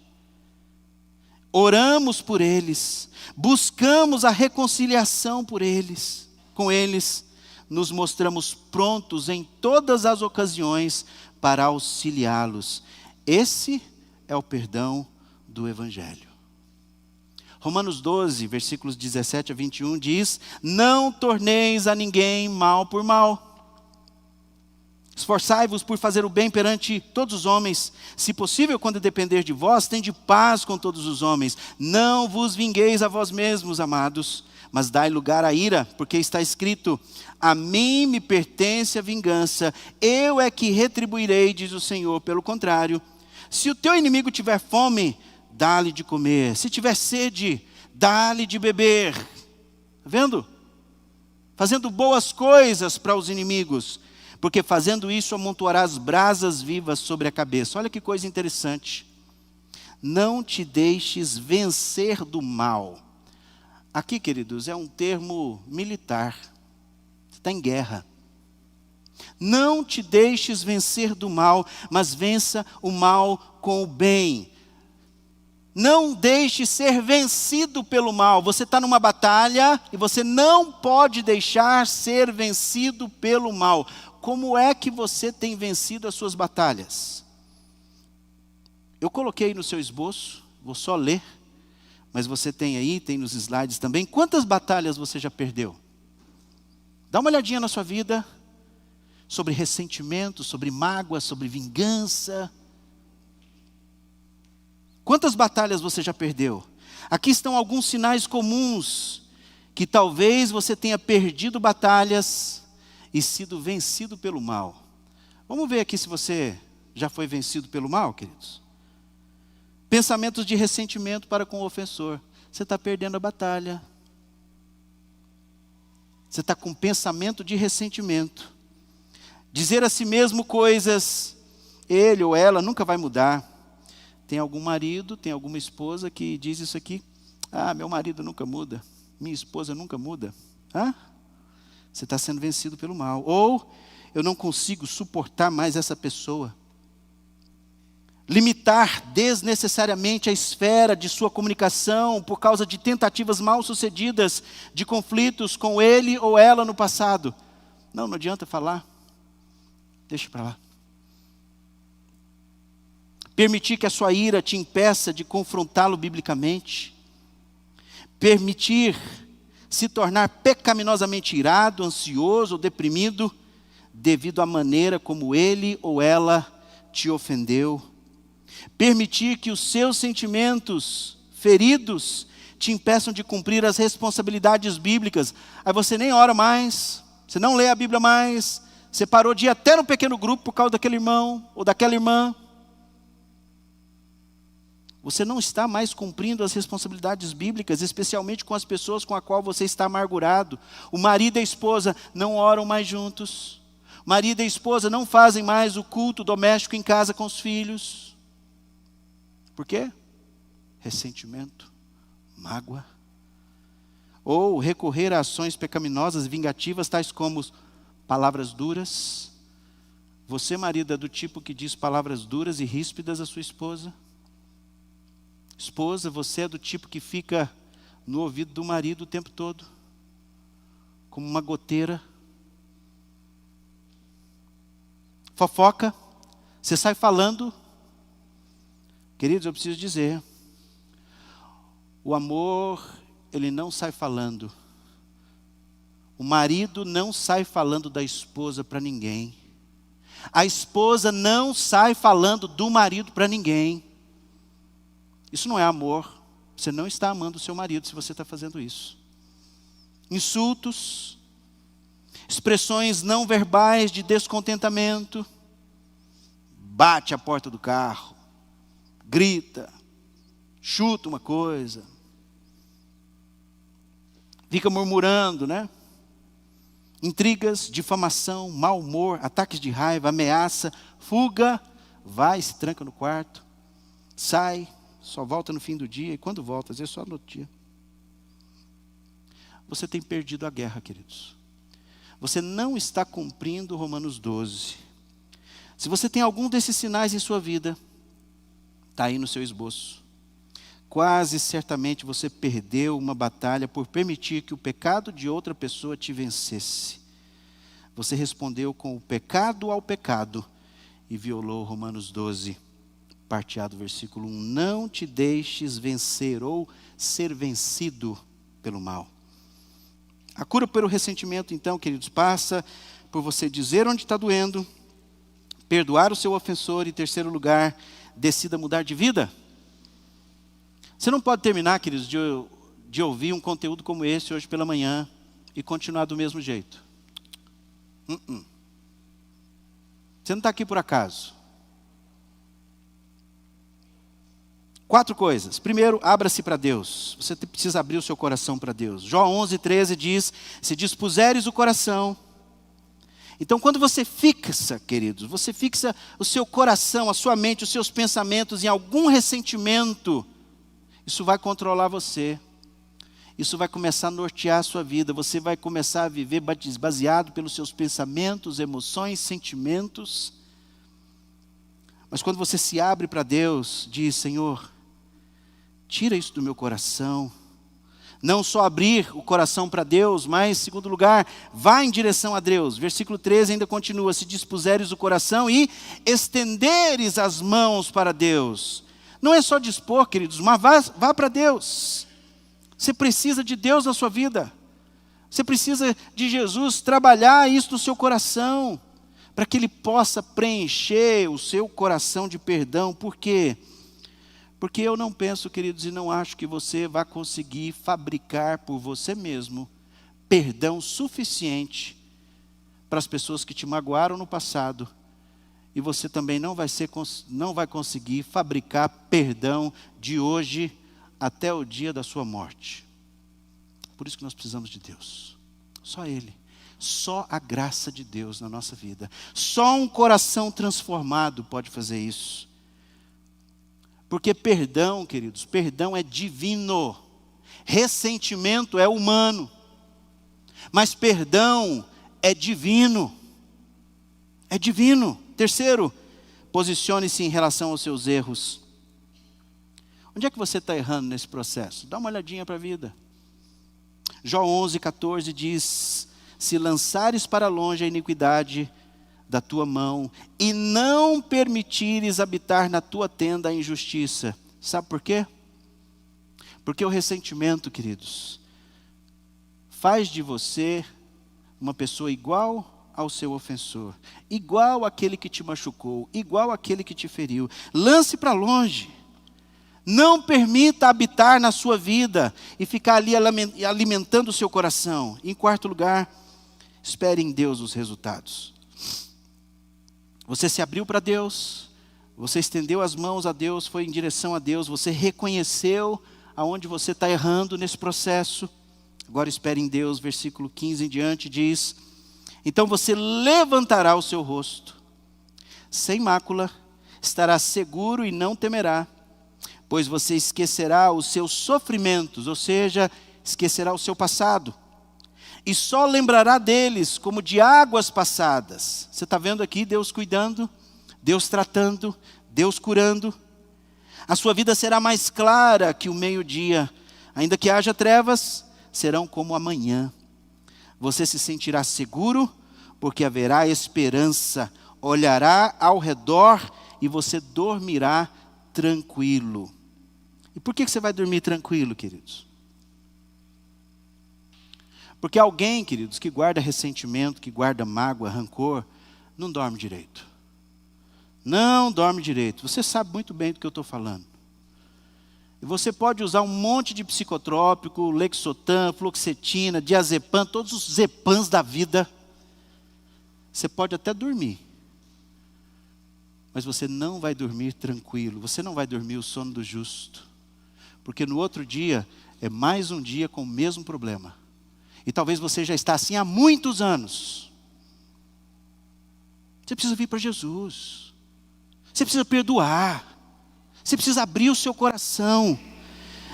Oramos por eles, buscamos a reconciliação por eles, com eles. Nos mostramos prontos em todas as ocasiões para auxiliá-los. Esse é o perdão do Evangelho. Romanos 12, versículos 17 a 21 diz: não torneis a ninguém mal por mal. Esforçai-vos por fazer o bem perante todos os homens. Se possível, quando depender de vós, tende paz com todos os homens. Não vos vingueis a vós mesmos, amados, mas dai lugar à ira, porque está escrito: a mim me pertence a vingança, eu é que retribuirei, diz o Senhor. Pelo contrário, se o teu inimigo tiver fome, dá-lhe de comer. Se tiver sede, dá-lhe de beber. Está vendo? Fazendo boas coisas para os inimigos, porque fazendo isso amontoarás brasas vivas sobre a cabeça. Olha que coisa interessante. Não te deixes vencer do mal. Aqui, queridos, é um termo militar. Você está em guerra. Não te deixes vencer do mal, mas vença o mal com o bem. Não deixe ser vencido pelo mal. Você está numa batalha e você não pode deixar ser vencido pelo mal. Como é que você tem vencido as suas batalhas? Eu coloquei no seu esboço, vou só ler, mas você tem aí, tem nos slides também. Quantas batalhas você já perdeu? Dá uma olhadinha na sua vida, sobre ressentimento, sobre mágoa, sobre vingança. Quantas batalhas você já perdeu? Aqui estão alguns sinais comuns, que talvez você tenha perdido batalhas e sido vencido pelo mal. Vamos ver aqui se você já foi vencido pelo mal, queridos. Pensamentos de ressentimento para com o ofensor. Você está perdendo a batalha. Você está com pensamento de ressentimento. Dizer a si mesmo coisas, ele ou ela nunca vai mudar. Tem algum marido, tem alguma esposa que diz isso aqui: ah, meu marido nunca muda, minha esposa nunca muda. Você está sendo vencido pelo mal. Ou, eu não consigo suportar mais essa pessoa. Limitar desnecessariamente a esfera de sua comunicação por causa de tentativas mal sucedidas, de conflitos com ele ou ela no passado. Não adianta falar, deixa para lá. Permitir que a sua ira te impeça de confrontá-lo biblicamente. permitir se tornar pecaminosamente irado, ansioso ou deprimido devido à maneira como ele ou ela te ofendeu. Permitir que os seus sentimentos feridos te impeçam de cumprir as responsabilidades bíblicas. Aí você nem ora mais, você não lê a Bíblia mais, você parou de ir até no pequeno grupo por causa daquele irmão ou daquela irmã. Você não está mais cumprindo as responsabilidades bíblicas, especialmente com as pessoas com as quais você está amargurado. O marido e a esposa não oram mais juntos. O marido e a esposa não fazem mais o culto doméstico em casa com os filhos. Por quê? Ressentimento, mágoa. Ou recorrer a ações pecaminosas, vingativas, tais como palavras duras. Você, marido, é do tipo que diz palavras duras e ríspidas à sua esposa? Esposa, você é do tipo que fica no ouvido do marido o tempo todo, como uma goteira. Fofoca, você sai falando. Queridos, eu preciso dizer, o amor, ele não sai falando. O marido não sai falando da esposa para ninguém. A esposa não sai falando do marido para ninguém. Isso não é amor. Você não está amando o seu marido se você está fazendo isso. Insultos, expressões não verbais de descontentamento, bate a porta do carro, grita, chuta uma coisa, fica murmurando, né? Intrigas, difamação, mau humor, ataques de raiva, ameaça, fuga, vai, se tranca no quarto, sai, só volta no fim do dia, e quando volta, às vezes só no outro dia. Você tem perdido a guerra, queridos. Você não está cumprindo Romanos 12. Se você tem algum desses sinais em sua vida, está aí no seu esboço. Quase certamente você perdeu uma batalha por permitir que o pecado de outra pessoa te vencesse. Você respondeu com o pecado ao pecado e violou Romanos 12. Parte A do versículo 1, não te deixes vencer ou ser vencido pelo mal. A cura pelo ressentimento, então, queridos, passa por você dizer onde está doendo, perdoar o seu ofensor e, em terceiro lugar, decida mudar de vida. Você não pode terminar, queridos, de ouvir um conteúdo como esse hoje pela manhã e continuar do mesmo jeito. Você não está aqui por acaso. 4 coisas. Primeiro, abra-se para Deus. Você precisa abrir o seu coração para Deus. Jó 11:13 diz, se dispuseres o coração. Então, quando você fixa, queridos, você fixa o seu coração, a sua mente, os seus pensamentos em algum ressentimento, isso vai controlar você. Isso vai começar a nortear a sua vida. Você vai começar a viver baseado pelos seus pensamentos, emoções, sentimentos. Mas quando você se abre para Deus, diz, Senhor, tira isso do meu coração. Não só abrir o coração para Deus, mas, em segundo lugar, vá em direção a Deus. Versículo 13 ainda continua, se dispuseres o coração e estenderes as mãos para Deus. Não é só dispor, queridos, mas vá para Deus. Você precisa de Deus na sua vida. Você precisa de Jesus trabalhar isso no seu coração, para que Ele possa preencher o seu coração de perdão. Por quê? Porque eu não penso, queridos, e não acho que você vai conseguir fabricar por você mesmo perdão suficiente para as pessoas que te magoaram no passado. E você também não vai conseguir fabricar perdão de hoje até o dia da sua morte. Por isso que nós precisamos de Deus. Só Ele. Só a graça de Deus na nossa vida. Só um coração transformado pode fazer isso. Porque perdão, queridos, perdão é divino. Ressentimento é humano. Mas perdão é divino. É divino. Terceiro, posicione-se em relação aos seus erros. Onde é que você está errando nesse processo? Dá uma olhadinha para a vida. Jó 11:14 diz, se lançares para longe a iniquidade da tua mão, e não permitires habitar na tua tenda a injustiça. Sabe por quê? Porque o ressentimento, queridos, faz de você uma pessoa igual ao seu ofensor, igual àquele que te machucou, igual àquele que te feriu. Lance para longe. Não permita habitar na sua vida e ficar ali alimentando o seu coração. Em quarto lugar, espere em Deus os resultados. Você se abriu para Deus, você estendeu as mãos a Deus, foi em direção a Deus, você reconheceu aonde você está errando nesse processo. Agora espere em Deus, versículo 15 em diante diz: então você levantará o seu rosto, sem mácula, estará seguro e não temerá, pois você esquecerá os seus sofrimentos, ou seja, esquecerá o seu passado, e só lembrará deles como de águas passadas. Você está vendo aqui Deus cuidando, Deus tratando, Deus curando. A sua vida será mais clara que o meio-dia, ainda que haja trevas, serão como amanhã. Você se sentirá seguro, porque haverá esperança, olhará ao redor e você dormirá tranquilo. E por que você vai dormir tranquilo, queridos? Porque alguém, queridos, que guarda ressentimento, que guarda mágoa, rancor, não dorme direito. Não dorme direito. Você sabe muito bem do que eu estou falando. E você pode usar um monte de psicotrópico, Lexotan, fluoxetina, diazepam, todos os zepams da vida. Você pode até dormir. Mas você não vai dormir tranquilo. Você não vai dormir o sono do justo. Porque no outro dia, é mais um dia com o mesmo problema. E talvez você já está assim há muitos anos. Você precisa vir para Jesus. Você precisa perdoar. Você precisa abrir o seu coração.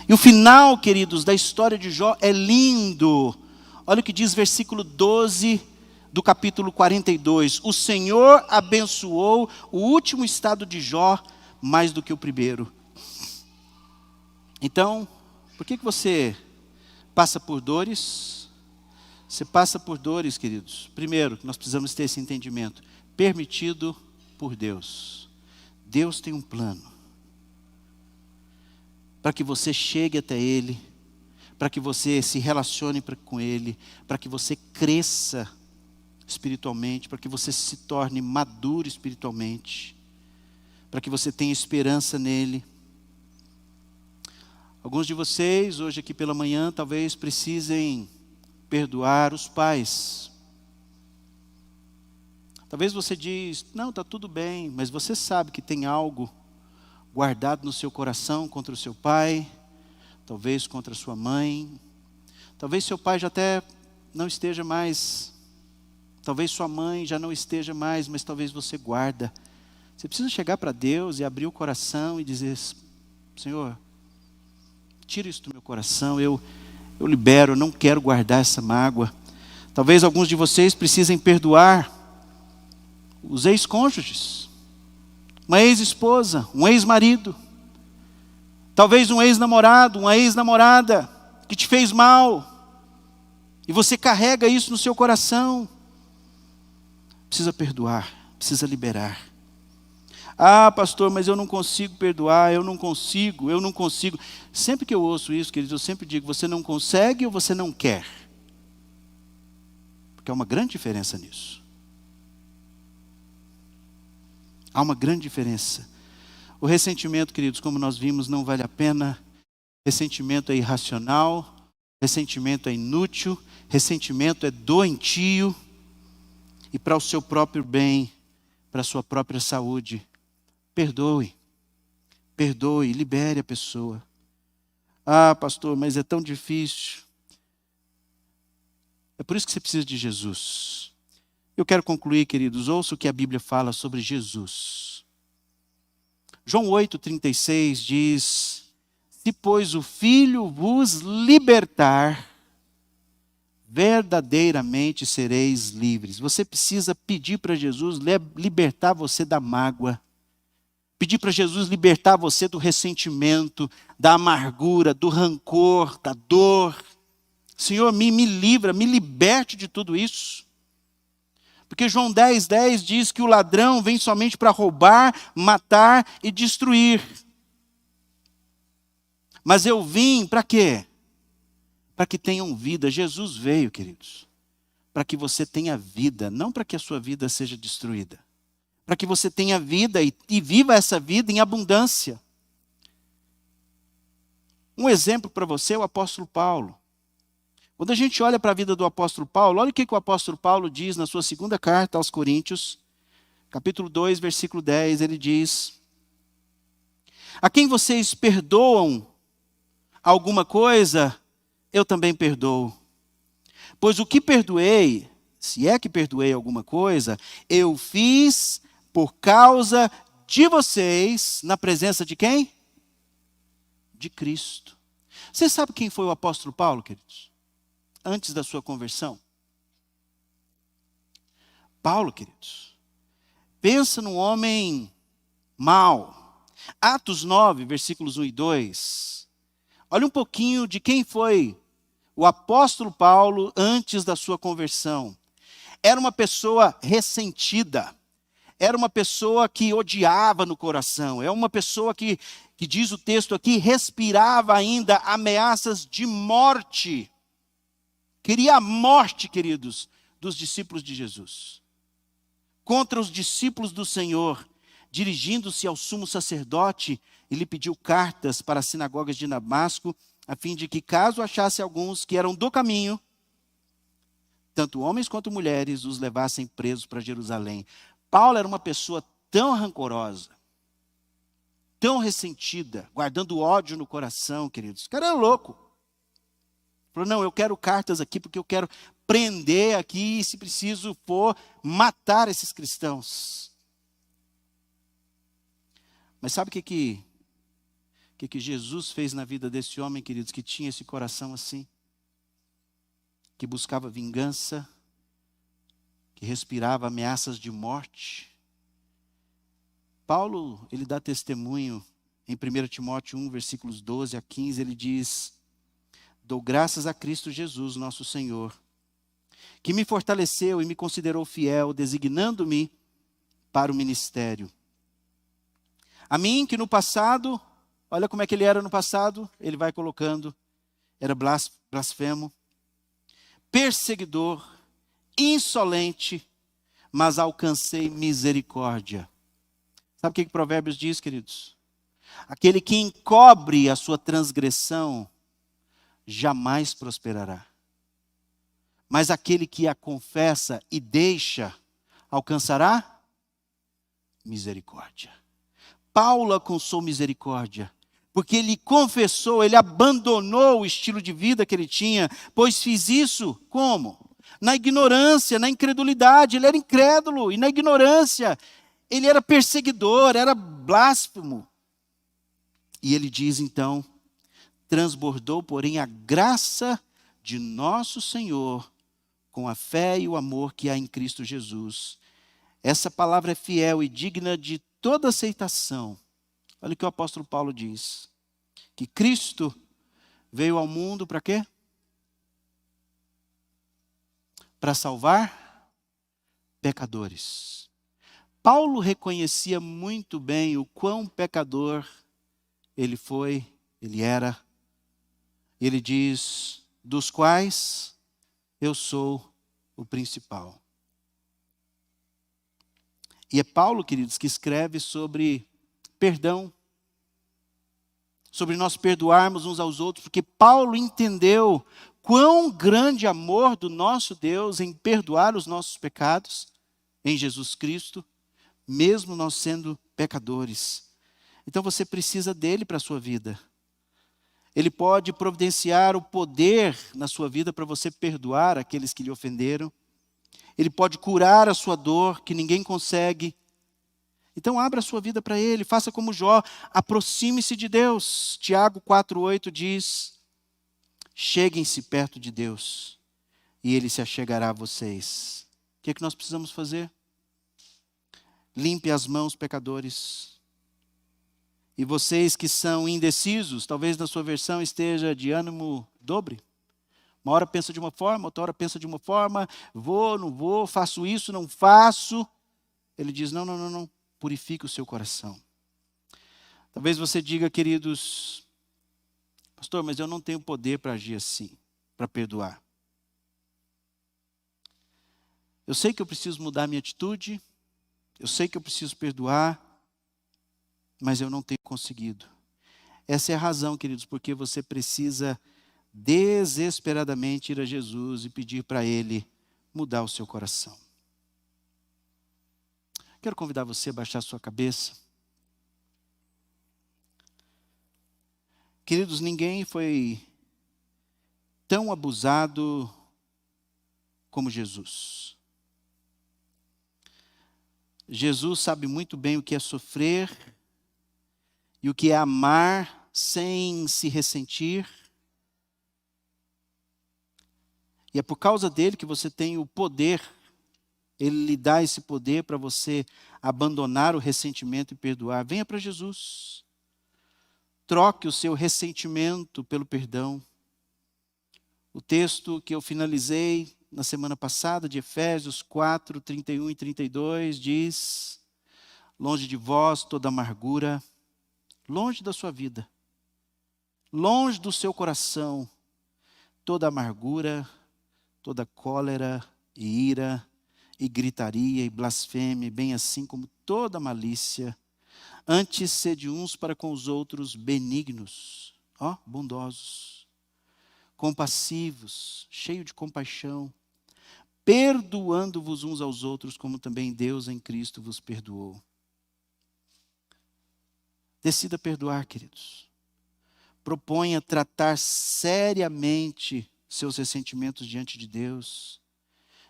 E o final, queridos, da história de Jó é lindo. Olha o que diz versículo 12 do capítulo 42. O Senhor abençoou o último estado de Jó mais do que o primeiro. Então, por que você passa por dores? Você passa por dores, queridos. Primeiro, nós precisamos ter esse entendimento. Permitido por Deus. Deus tem um plano. Para que você chegue até Ele. Para que você se relacione com Ele. Para que você cresça espiritualmente. Para que você se torne maduro espiritualmente. Para que você tenha esperança nele. Alguns de vocês, hoje aqui pela manhã, talvez precisem perdoar os pais. Talvez você diz, não, está tudo bem, mas você sabe que tem algo guardado no seu coração contra o seu pai, talvez contra a sua mãe, talvez seu pai já até não esteja mais, talvez sua mãe já não esteja mais, mas talvez você guarda. Você precisa chegar para Deus e abrir o coração e dizer, Senhor, tira isso do meu coração, eu libero, eu não quero guardar essa mágoa. Talvez alguns de vocês precisem perdoar os ex-cônjuges, uma ex-esposa, um ex-marido, talvez um ex-namorado, uma ex-namorada que te fez mal, e você carrega isso no seu coração. Precisa perdoar, precisa liberar. Ah, pastor, mas eu não consigo perdoar, eu não consigo. Sempre que eu ouço isso, queridos, eu sempre digo, você não consegue ou você não quer? Porque há uma grande diferença nisso. Há uma grande diferença. O ressentimento, queridos, como nós vimos, não vale a pena. Ressentimento é irracional, ressentimento é inútil, ressentimento é doentio. E para o seu próprio bem, para a sua própria saúde, perdoe, libere a pessoa. Ah, pastor, mas é tão difícil. É por isso que você precisa de Jesus. Eu quero concluir, queridos, ouça o que a Bíblia fala sobre Jesus. João 8,36 diz, se pois o Filho vos libertar, verdadeiramente sereis livres. Você precisa pedir para Jesus libertar você da mágoa. Pedir para Jesus libertar você do ressentimento, da amargura, do rancor, da dor. Senhor, me livra, me liberte de tudo isso. Porque João 10,10 diz que o ladrão vem somente para roubar, matar e destruir. Mas eu vim para quê? Para que tenham vida. Jesus veio, queridos, para que você tenha vida, não para que a sua vida seja destruída. Para que você tenha vida e viva essa vida em abundância. Um exemplo para você é o apóstolo Paulo. Quando a gente olha para a vida do apóstolo Paulo, olha o que o apóstolo Paulo diz na sua segunda carta aos Coríntios, capítulo 2, versículo 10, ele diz: a quem vocês perdoam alguma coisa, eu também perdoo. Pois o que perdoei, se é que perdoei alguma coisa, eu fiz por causa de vocês, na presença de quem? De Cristo. Você sabe quem foi o apóstolo Paulo, queridos? Antes da sua conversão? Paulo, queridos, pensa num homem mau. Atos 9, versículos 1 e 2. Olha um pouquinho de quem foi o apóstolo Paulo antes da sua conversão. Era uma pessoa ressentida. Era uma pessoa que odiava no coração. É uma pessoa que diz o texto aqui, respirava ainda ameaças de morte. Queria a morte, queridos, dos discípulos de Jesus. Contra os discípulos do Senhor, dirigindo-se ao sumo sacerdote, ele pediu cartas para as sinagogas de Damasco, a fim de que, caso achasse alguns que eram do caminho, tanto homens quanto mulheres, os levassem presos para Jerusalém. Paulo era uma pessoa tão rancorosa, tão ressentida, guardando ódio no coração, queridos. O cara era louco. Falou, não, eu quero cartas aqui porque eu quero prender aqui, se preciso for, matar esses cristãos. Mas sabe o que Jesus fez na vida desse homem, queridos, que tinha esse coração assim? Que buscava vingança, que respirava ameaças de morte. Paulo, ele dá testemunho em 1 Timóteo 1, versículos 12 a 15, ele diz: dou graças a Cristo Jesus, nosso Senhor, que me fortaleceu e me considerou fiel, designando-me para o ministério. A mim, que no passado, olha como é que ele era no passado, ele vai colocando, era blasfemo, perseguidor, insolente, mas alcancei misericórdia. Sabe o que Provérbios diz, queridos? Aquele que encobre a sua transgressão jamais prosperará. Mas aquele que a confessa e deixa, alcançará misericórdia. Paulo alcançou misericórdia, porque ele confessou, ele abandonou o estilo de vida que ele tinha, pois fiz isso como? Na ignorância, na incredulidade. Ele era incrédulo e na ignorância. Ele era perseguidor, era blasfemo. E ele diz então, transbordou, porém, a graça de nosso Senhor com a fé e o amor que há em Cristo Jesus. Essa palavra é fiel e digna de toda aceitação. Olha o que o apóstolo Paulo diz. Que Cristo veio ao mundo para quê? Para salvar pecadores. Paulo reconhecia muito bem o quão pecador ele foi, ele era. Ele diz, dos quais eu sou o principal. E é Paulo, queridos, que escreve sobre perdão, sobre nós perdoarmos uns aos outros, porque Paulo entendeu quão grande amor do nosso Deus em perdoar os nossos pecados em Jesus Cristo, mesmo nós sendo pecadores. Então você precisa dele para a sua vida. Ele pode providenciar o poder na sua vida para você perdoar aqueles que lhe ofenderam. Ele pode curar a sua dor, que ninguém consegue. Então abra a sua vida para ele, faça como Jó, aproxime-se de Deus. Tiago 4,8 diz, cheguem-se perto de Deus e ele se achegará a vocês. O que é que nós precisamos fazer? Limpe as mãos, pecadores. E vocês que são indecisos, talvez na sua versão esteja de ânimo dobre. Uma hora pensa de uma forma, outra hora pensa de uma forma, vou, não vou, faço isso, não faço. Ele diz, não, purifique o seu coração. Talvez você diga, queridos, Pastor, mas eu não tenho poder para agir assim, para perdoar. Eu sei que eu preciso mudar minha atitude, eu sei que eu preciso perdoar, mas eu não tenho conseguido. Essa é a razão, queridos, porque você precisa desesperadamente ir a Jesus e pedir para Ele mudar o seu coração. Quero convidar você a baixar sua cabeça. Queridos, ninguém foi tão abusado como Jesus. Jesus sabe muito bem o que é sofrer e o que é amar sem se ressentir. E é por causa dele que você tem o poder. Ele lhe dá esse poder para você abandonar o ressentimento e perdoar. Venha para Jesus. Troque o seu ressentimento pelo perdão. O texto que eu finalizei na semana passada, de Efésios 4, 31 e 32, diz: longe de vós toda amargura, longe da sua vida, longe do seu coração, toda amargura, toda cólera e ira, e gritaria e blasfêmia, bem assim como toda malícia. Antes sede uns para com os outros benignos, bondosos, compassivos, cheios de compaixão, perdoando-vos uns aos outros, como também Deus em Cristo vos perdoou. Decida perdoar, queridos. Proponha tratar seriamente seus ressentimentos diante de Deus.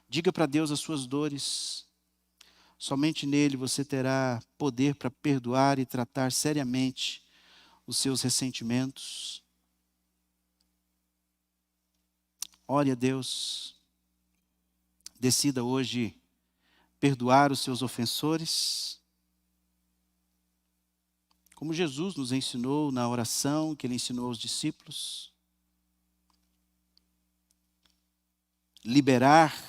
Diga para Deus as suas dores. Somente nele você terá poder para perdoar e tratar seriamente os seus ressentimentos. Ore a Deus. Decida hoje perdoar os seus ofensores. Como Jesus nos ensinou na oração que ele ensinou aos discípulos. Liberar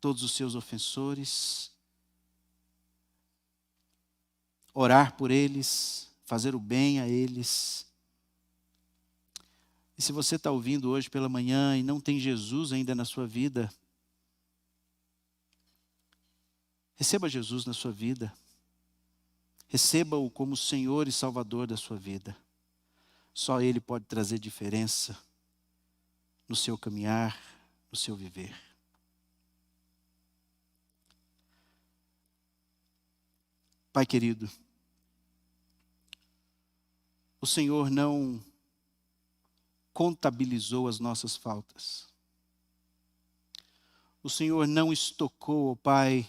todos os seus ofensores. Orar por eles, fazer o bem a eles. E se você está ouvindo hoje pela manhã e não tem Jesus ainda na sua vida, receba Jesus na sua vida. Receba-o como Senhor e Salvador da sua vida. Só Ele pode trazer diferença no seu caminhar, no seu viver. Pai querido, o Senhor não contabilizou as nossas faltas. O Senhor não estocou, ó Pai,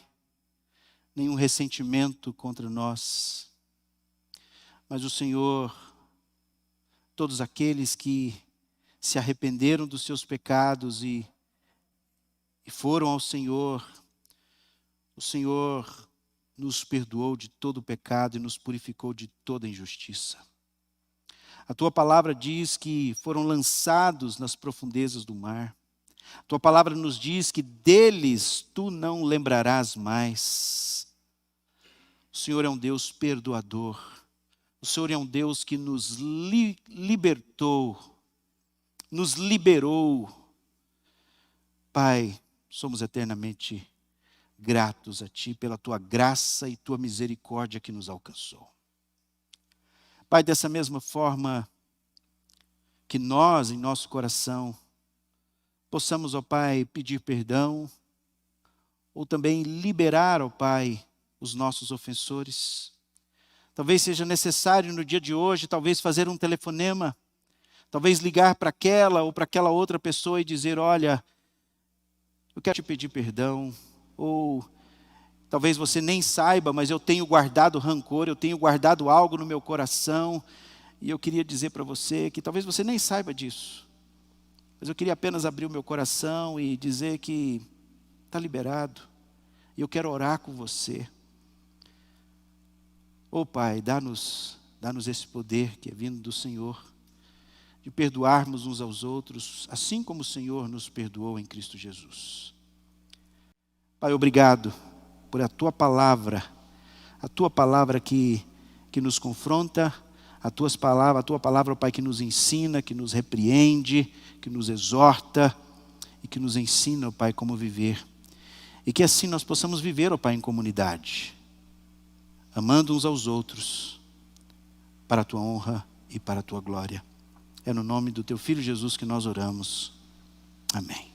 nenhum ressentimento contra nós. Mas o Senhor, todos aqueles que se arrependeram dos seus pecados e foram ao Senhor, o Senhor nos perdoou de todo o pecado e nos purificou de toda injustiça. A tua palavra diz que foram lançados nas profundezas do mar. A tua palavra nos diz que deles tu não lembrarás mais. O Senhor é um Deus perdoador. O Senhor é um Deus que nos libertou, nos liberou. Pai, somos eternamente gratos a Ti pela Tua graça e Tua misericórdia que nos alcançou. Pai, dessa mesma forma que nós, em nosso coração, possamos, ó Pai, pedir perdão, ou também liberar, ó Pai, os nossos ofensores. Talvez seja necessário no dia de hoje, talvez fazer um telefonema, talvez ligar para aquela ou para aquela outra pessoa e dizer: olha, eu quero te pedir perdão. Ou talvez você nem saiba, mas eu tenho guardado rancor, eu tenho guardado algo no meu coração, e eu queria dizer para você que talvez você nem saiba disso, mas eu queria apenas abrir o meu coração e dizer que está liberado, e eu quero orar com você. Pai, dá-nos esse poder que é vindo do Senhor, de perdoarmos uns aos outros, assim como o Senhor nos perdoou em Cristo Jesus. Pai, obrigado por a Tua palavra que nos confronta, a tua palavra, ó Pai, que nos ensina, que nos repreende, que nos exorta e que nos ensina, ó Pai, como viver. E que assim nós possamos viver, ó Pai, em comunidade, amando uns aos outros, para a tua honra e para a tua glória. É no nome do teu Filho Jesus que nós oramos. Amém.